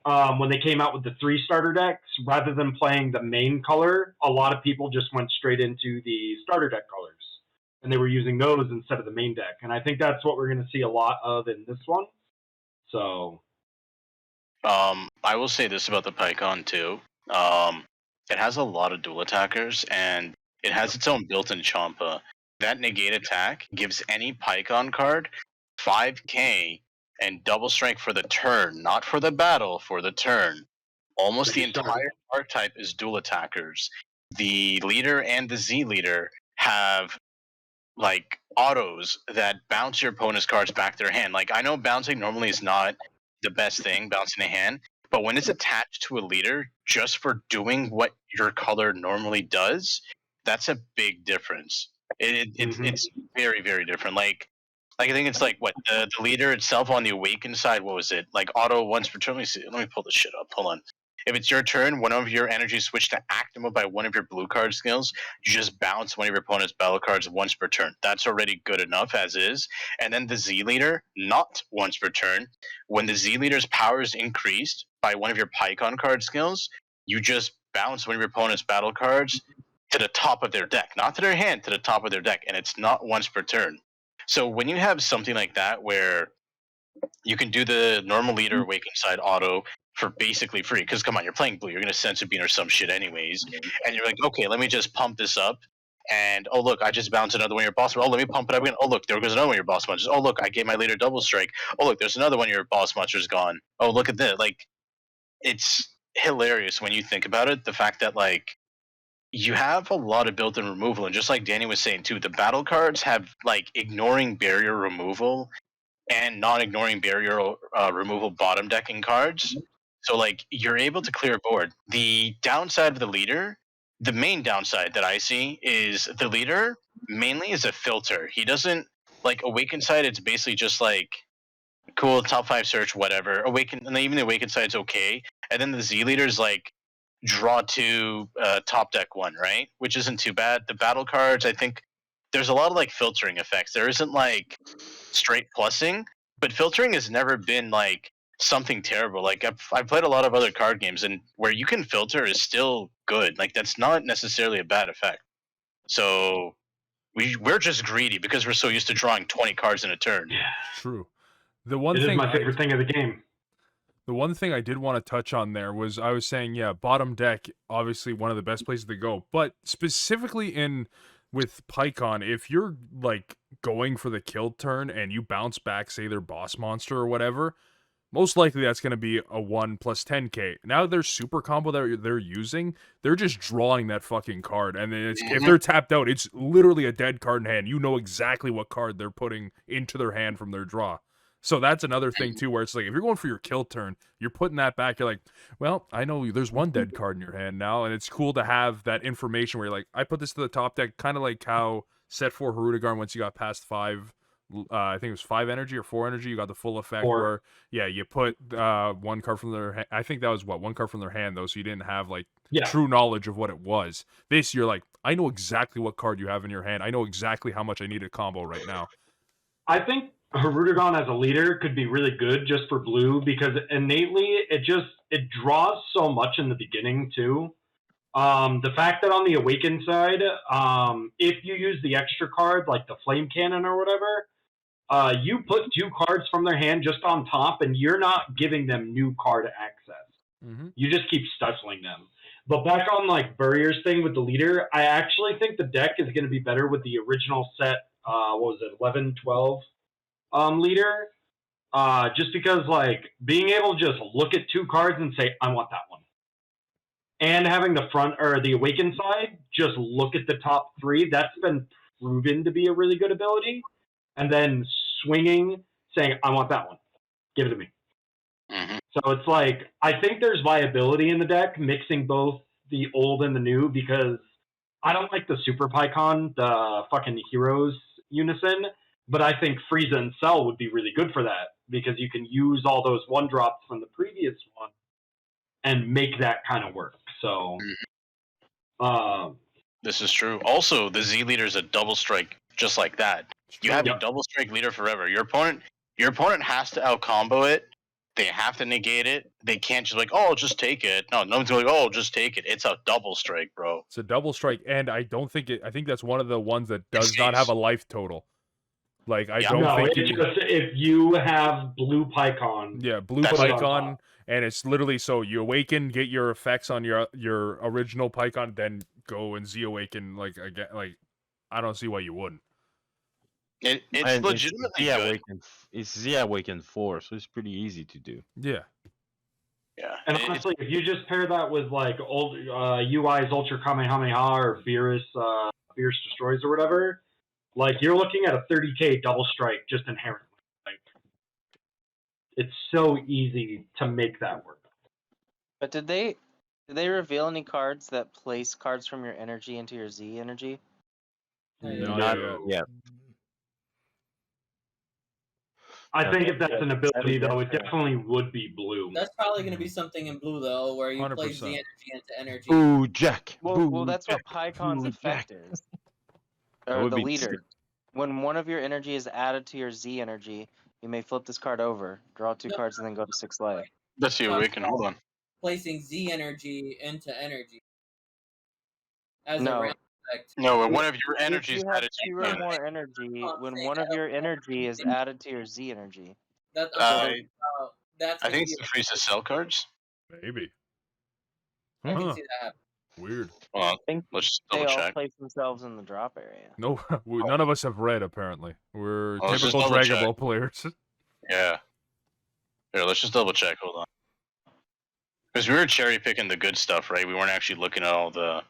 when they came out with the 3 starter decks, rather than playing the main color, a lot of people just went straight into the starter deck colors. And they were using those instead of the main deck. And I think that's what we're going to see a lot of in this one. So, I will say this about the PyCon too. It has a lot of dual attackers, and it has its own built-in Champa. That negate attack gives any PyCon card 5k and double strike for the turn, not for the battle, for the turn. Almost the entire archetype is dual attackers. The leader and the Z leader have like autos that bounce your opponent's cards back to their hand. Like I know bouncing normally is not the best thing, bouncing a hand, but when it's attached to a leader just for doing what your color normally does, that's a big difference. It's very, very different. Like I think it's like what the leader itself on the awakened side. What was it like? Auto once per turn. Let me pull this shit up. Hold on. If it's your turn, one of your energies switch to active by one of your blue card skills. You just bounce one of your opponent's battle cards once per turn. That's already good enough as is. And then the Z leader, not once per turn. When the Z leader's power is increased by one of your PyCon card skills, you just bounce one of your opponent's battle cards to the top of their deck, not to their hand, to the top of their deck, and it's not once per turn. So when you have something like that where you can do the normal leader awakening side auto for basically free, because come on, you're playing blue, you're gonna sense a bean or some shit anyways, and you're like, okay, let me just pump this up, and oh look, I just bounced another one of your boss. Oh, let me pump it up again. Oh look, there goes another one of your boss monsters. Oh look, I gave my leader double strike. Oh look, there's another one of your boss monsters gone. Oh look at this. Like, it's hilarious when you think about it. The fact that like you have a lot of built-in removal, and just like Danny was saying too, the battle cards have like ignoring barrier removal and not ignoring barrier removal bottom decking cards. So like you're able to clear a board. The downside of the leader, the main downside that I see is the leader mainly is a filter. He doesn't like awaken side. It's basically just like cool top 5 search whatever. Awaken, and even the awaken side's okay. And then the Z leader's like draw to top deck 1, right? Which isn't too bad. The battle cards, I think there's a lot of like filtering effects. There isn't like straight plussing, but filtering has never been like something terrible. Like I've played a lot of other card games, and where you can filter is still good. Like that's not necessarily a bad effect. So we're just greedy because we're so used to drawing 20 cards in a turn. True. The one it is thing my favorite thing of the game. The one thing I did want to touch on there was I was saying, yeah, bottom deck, obviously one of the best places to go. But specifically with PyCon, if you're like going for the kill turn and you bounce back, say their boss monster or whatever, most likely that's going to be a 1 plus 10k. Now their super combo that they're using, they're just drawing that fucking card. And then if they're tapped out, it's literally a dead card in hand. You know exactly what card they're putting into their hand from their draw. So that's another thing too, where it's like if you're going for your kill turn, you're putting that back. You're like, well, I know there's one dead card in your hand now, and it's cool to have that information where you're like, I put this to the top deck, kind of like how set 4 Harudagarn once you got past 5. I think it was 5 energy or 4 energy. You got the full effect 4. where you put one card from their hand. I think that was one card from their hand though, so you didn't have like true knowledge of what it was. This you're like, I know exactly what card you have in your hand. I know exactly how much I need a combo right now. I think Harudagon as a leader could be really good just for blue because innately it draws so much in the beginning too. The fact that on the Awaken side, if you use the extra card like the Flame Cannon or whatever, you put 2 cards from their hand just on top, and you're not giving them new card access. Mm-hmm. You just keep stuzzling them. But back on like Burrier's thing with the leader, I actually think the deck is going to be better with the original set. What was it, 11, 12 leader? Just because like being able to just look at 2 cards and say, I want that one. And having the front or the Awaken side, just look at the top 3. That's been proven to be a really good ability. And then swinging, saying, I want that one. Give it to me. Mm-hmm. So it's like, I think there's viability in the deck, mixing both the old and the new, because I don't like the Super Pycon, the fucking Heroes unison, but I think Frieza and Cell would be really good for that, because you can use all those 1-drops from the previous one and make that kind of work. So, this is true. Also, the Z leader is a double strike, just like that. You have a double strike leader forever. Your opponent has to out combo it. They have to negate it. They can't just like, oh, just take it. No one's going, oh, just take it. It's a double strike, bro. It's a double strike, and I don't think I think that's one of the ones that does not have a life total. Like I don't think if you have blue Pycon. Yeah, blue Pycon, and it's literally so you awaken, get your effects on your original Pycon, then go and Z awaken like again. Like I don't see why you wouldn't. It's legitimately good. It's Z Awaken 4, so it's pretty easy to do. Yeah. Yeah. And honestly, if you just pair that with like old UI's Ultra Kamehameha or Fierce Destroys or whatever, like you're looking at a 30k double strike just inherently. Like it's so easy to make that work. But did they reveal any cards that place cards from your energy into your Z energy? Not yet. I think if that's an ability, though, it definitely would be blue. That's probably going to be something in blue, though, where you 100%. play Z energy into energy. Ooh, Jack. Well, that's what Pycon's effect is. Or the leader. Sick. When one of your energy is added to your Z energy, you may flip this card over, draw 2 cards, and then go to 6th life. Let's see, Awaken. Hold on. Placing Z energy into energy. As a No. ramp effect. No, when one of your energies If you have added to 2 your or energy. more energy, when one of your energy is added to your Z energy. That's I that's think it's the Frieza Cell cards. Maybe. I can Huh. see that happen. Weird. Well, I think let's just they double all check. place themselves in the drop area. No, none of us have read. Apparently, we're Well, let's just typical double Dragon check. Ball players. Yeah. Here, let's just double check. Hold on. Because we were cherry picking the good stuff, right? We weren't actually looking at all the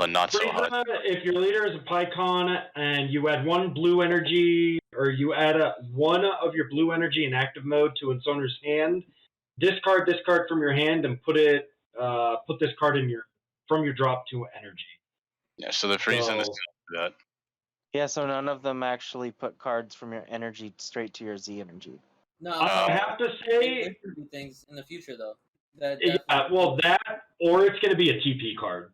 not so hot. Frieza, if your leader is a Pycon and you add 1 blue energy, or you add 1 of your blue energy in active mode to its owner's hand, discard this card from your hand and put this card from your drop to energy. Yeah, so the Frieza and the So- Cell do that. Yeah, so none of them actually put cards from your energy straight to your Z energy. No, I have to say, there could be things in the future, though. That well, that, or it's going to be a TP card.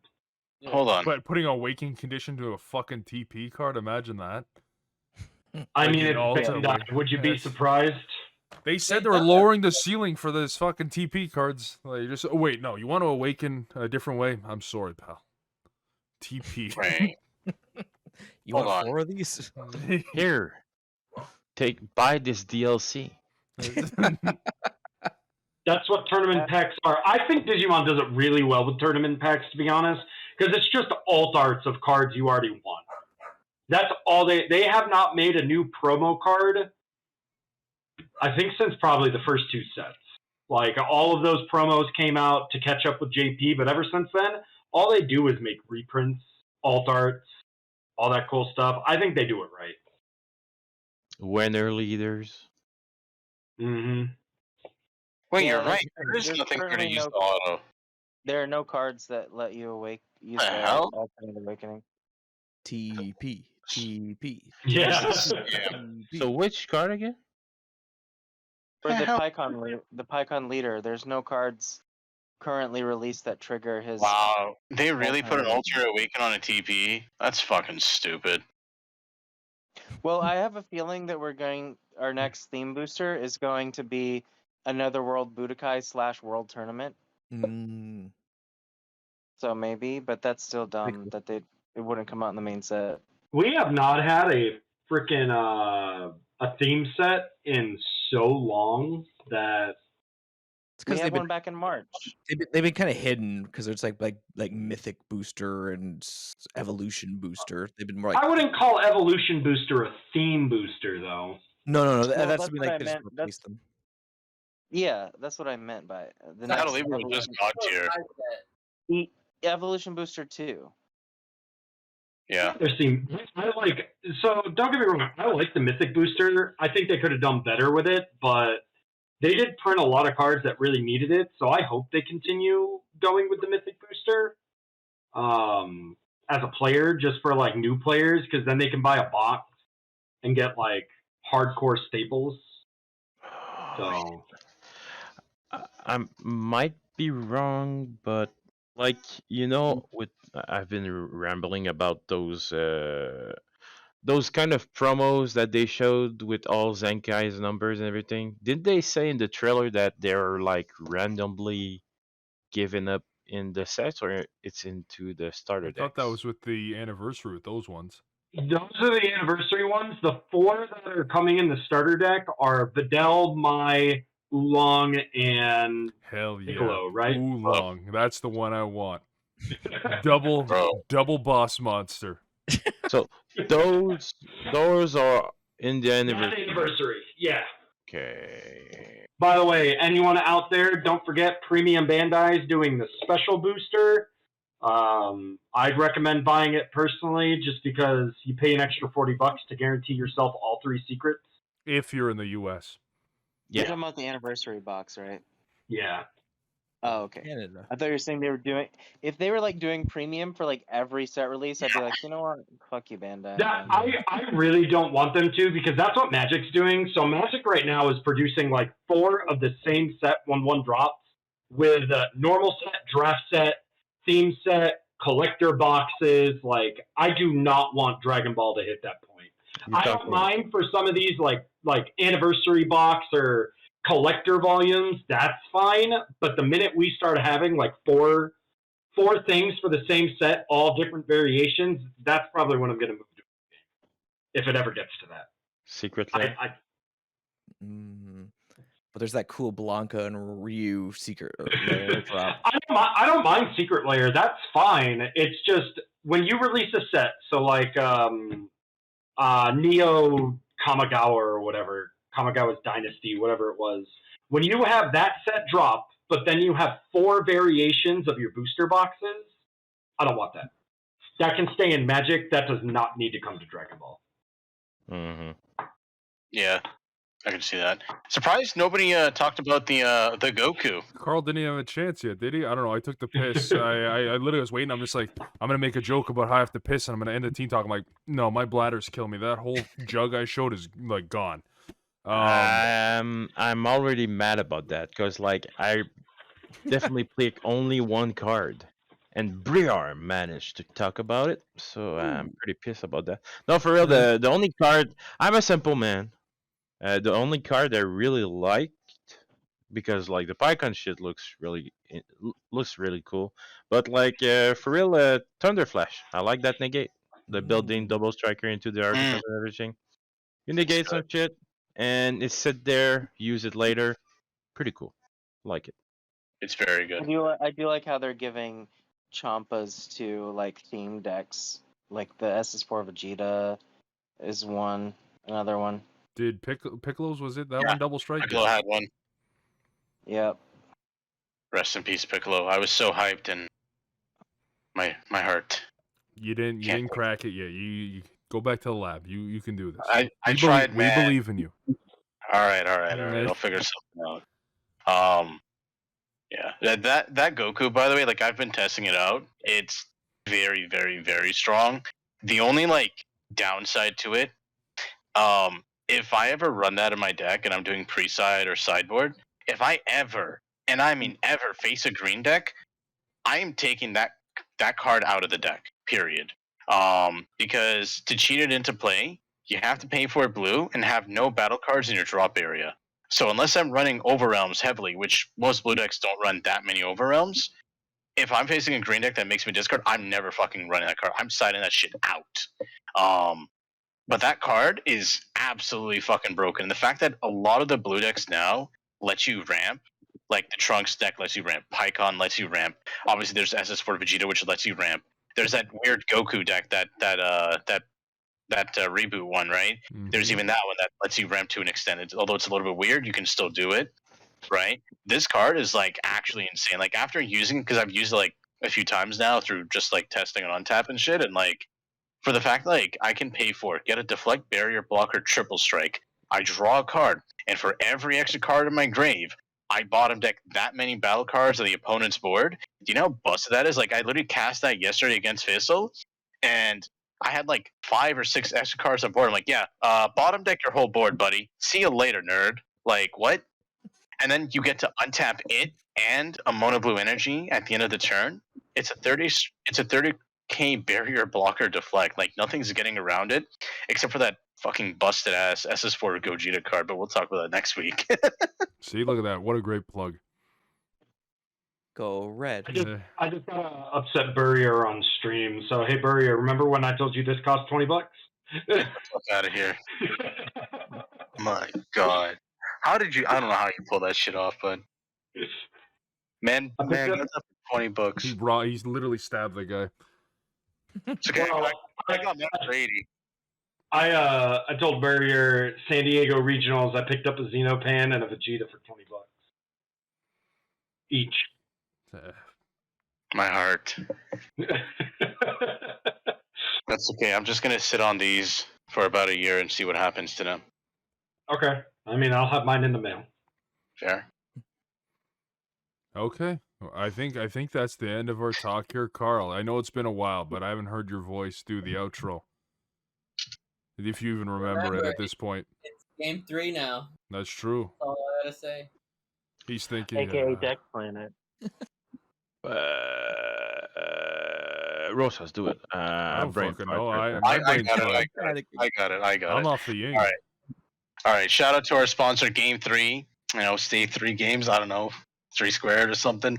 yeah. Hold on. But putting a waking condition to a fucking TP card, imagine that. I Like mean, in it's Ultra, Bandai. Would you be yes. surprised? They said they were lowering the ceiling for this fucking TP cards. Like, just wait, no, you want to awaken a different way? I'm sorry, pal. TP. Right. You Hold want on. 4 of these? Here, buy this DLC. That's what tournament packs are. I think Digimon does it really well with tournament packs, to be honest, because it's just alt arts of cards you already want. That's all they have not made a new promo card, I think, since probably the first 2 sets. Like, all of those promos came out to catch up with JP, but ever since then, all they do is make reprints, alt arts, all that cool stuff. I think they do it right. Winner leaders. Mm-hmm. Wait, Yeah, you're there's- right. There is there's nothing there to currently use no- the auto. There are no cards that let you use The the hell? alternate awakening. TP. TP. Yeah. So which card again? For the hell? PyCon leader, there's no cards currently released that trigger his. Wow, they really put an Alternate. Ultra Awaken on a TP? That's fucking stupid. Well, I have a feeling that our next theme booster is going to be another World Budokai / World Tournament. Mm. So maybe, but that's still dumb that it wouldn't come out in the main set. We have not had a freaking a theme set in so long that It's We because had one back in March. they've been kind of hidden because it's like Mythic Booster and Evolution Booster. They've been more like I wouldn't call Evolution Booster a theme booster though. no. Well, That's that's something what I like they just meant. replace them. Yeah, that's what I meant by it. The Battle next Labor was just God tier. Evolution Booster 2. Yeah. There seem I like so don't get me wrong, I like the Mythic Booster. I think they could have done better with it, but they did print a lot of cards that really needed it, so I hope they continue going with the Mythic Booster. As a player, just for like new players, because then they can buy a box and get like hardcore staples. So I might be wrong, but like with I've been rambling about those kind of promos that they showed with all Zenkai's numbers and everything. Didn't they say in the trailer that they're like randomly given up in the sets, or it's into the starter I decks? thought that was with the anniversary with those ones. those are the anniversary ones. The 4 that are coming in the starter deck are Videl, Mai, Oolong, and Hell yeah. Piccolo, right? Oolong. That's the one I want. Double boss monster. So those are in the That's anniversary. anniversary. Yeah. Okay. By the way, anyone out there, don't forget Premium Bandai's doing the special booster. I'd recommend buying it personally just because you pay an extra $40 to guarantee yourself all 3 secrets. If you're in the US. You're Yeah. talking about the anniversary box, right? Yeah. Oh, okay. Canada. I thought you were saying they were doing. If they were like doing premium for like every set release, I'd be like, you know what? Fuck you, Bandai. That I really don't want them to because that's what Magic's doing. So Magic right now is producing like 4 of the same set 1/1 drops with normal set, draft set, theme set, collector boxes. Like I do not want Dragon Ball to hit that point. I don't mind for some of these like anniversary box or collector volumes, that's fine. But the minute we start having like four things for the same set, all different variations, that's probably when I'm going to move to if it ever gets to that. Secret Lair. But there's that cool Blanca and Ryu secret layer drop. I don't mind Secret Layer. That's fine. It's just when you release a set, so like Neo Kamigawa or whatever, Kamigawa's Dynasty, whatever it was. When you have that set drop, but then you have 4 variations of your booster boxes, I don't want that. That can stay in Magic. That does not need to come to Dragon Ball. Mm-hmm. Yeah, I can see that. Surprised nobody talked about the Goku. Carl didn't even have a chance yet, did he? I don't know. I took the piss. I literally was waiting. I'm just like, I'm gonna make a joke about how I have to piss, and I'm gonna end the team talk. I'm like, no, my bladder's killing me. That whole jug I showed is like gone. I'm already mad about that because like I definitely pick only one card, and Briar managed to talk about it, so I'm pretty pissed about that. No, for real, the only card, I'm a simple man. The only card I really liked, because like the PyCon shit looks really cool, but like for real, Thunderflash, I like that negate, the building double striker into the archetype and everything. You negate some shit, and it's sit there, use it later. Pretty cool, like it. It's very good. I do like how they're giving Champas to like theme decks. Like the SS4 Vegeta is one, another one. Did Piccolo's, was it that one double strike? Piccolo had one. Yep. Rest in peace, Piccolo. I was so hyped and my heart. You didn't crack it yet. You go back to the lab. You can do this. I We tried, we man. believe in you. All right. I'll figure something out. Yeah, that Goku, by the way, like I've been testing it out. It's very, very, very strong. The only like downside to it, if I ever run that in my deck and I'm doing pre-side or sideboard, if I ever, and I mean ever, face a green deck, I am taking that card out of the deck. Period. Because to cheat it into play, you have to pay for it blue and have no battle cards in your drop area. So unless I'm running Overrealms heavily, which most blue decks don't run that many Overrealms, if I'm facing a green deck that makes me discard, I'm never fucking running that card. I'm siding that shit out. But that card is absolutely fucking broken. And the fact that a lot of the blue decks now let you ramp, like the Trunks deck lets you ramp, Pycon lets you ramp. Obviously, there's SS4 Vegeta, which lets you ramp. There's that weird Goku deck that reboot one, right? There's even that one that lets you ramp to an extent. Although it's a little bit weird, you can still do it, right? This card is like actually insane. Like after using, because I've used it like a few times now through just like testing on tap and shit, and like for the fact like I can pay for it, get a deflect, barrier, blocker, triple strike. I draw a card, and for every extra card in my grave, I bottom deck that many battle cards on the opponent's board. Do you know how busted that is? Like I literally cast that yesterday against Fissel, and I had like 5 or 6 extra cards on board. I'm like, yeah, bottom deck your whole board, buddy. See you later, nerd. Like what? And then you get to untap it and a mono blue energy at the end of the turn. It's a 30k barrier blocker deflect. Like nothing's getting around it except for that fucking busted ass SS4 Gogeta card. But we'll talk about that next week. See, look at that. What a great plug. Go red. I just got to upset Burrier on stream. So hey Burrier, remember when I told you this cost $20? Get the fuck out of here! My God, how did you? I don't know how you pull that shit off, but man, that's up for $20. He's literally stabbed the guy. It's okay. Well, I got mine for 80. I told Burrier San Diego Regionals I picked up a Xenopan and a Vegeta for $20 each. My heart. That's okay. I'm just gonna sit on these for about a year and see what happens to them. Okay. I mean, I'll have mine in the mail. Fair. Okay. I think that's the end of our talk here, Carl. I know it's been a while, but I haven't heard your voice do the outro. If you even remember it at this point. It's game 3 now. That's true. That's all I gotta say. He's thinking. AKA Deck Planet. Rosas, do it. I don't fucking know. I got it. I'm off the Ying. All right. Shout out to our sponsor, Game 3. You know, stay 3 games. I don't know, 3 squared or something.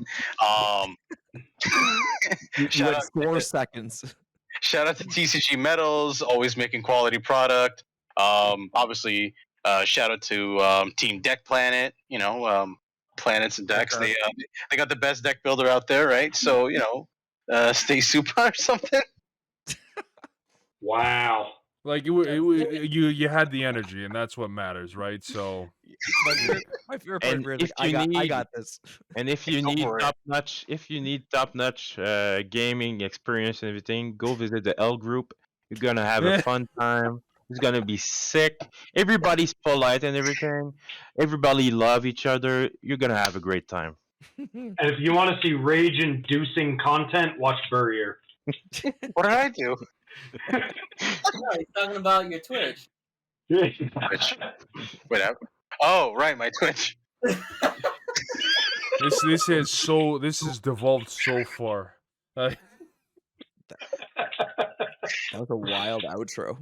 You had 4 seconds. Shout out to TCG Metals, always making quality product. Obviously, shout out to Team Deck Planet. You know, planets and decks. They got the best deck builder out there, right? So you know, stay super or something. Wow. Like you had the energy, and that's what matters, right? So my favorite part is I got this. And if you need top notch gaming experience and everything, go visit the L group. You're gonna have a fun time. It's gonna be sick. Everybody's polite and everything. Everybody love each other. You're gonna have a great time. And if you want to see rage-inducing content, watch Burrier. What did I do? No, he's talking about your Twitch. Twitch. Whatever. Oh, right, my Twitch. this has devolved so far. That was a wild outro.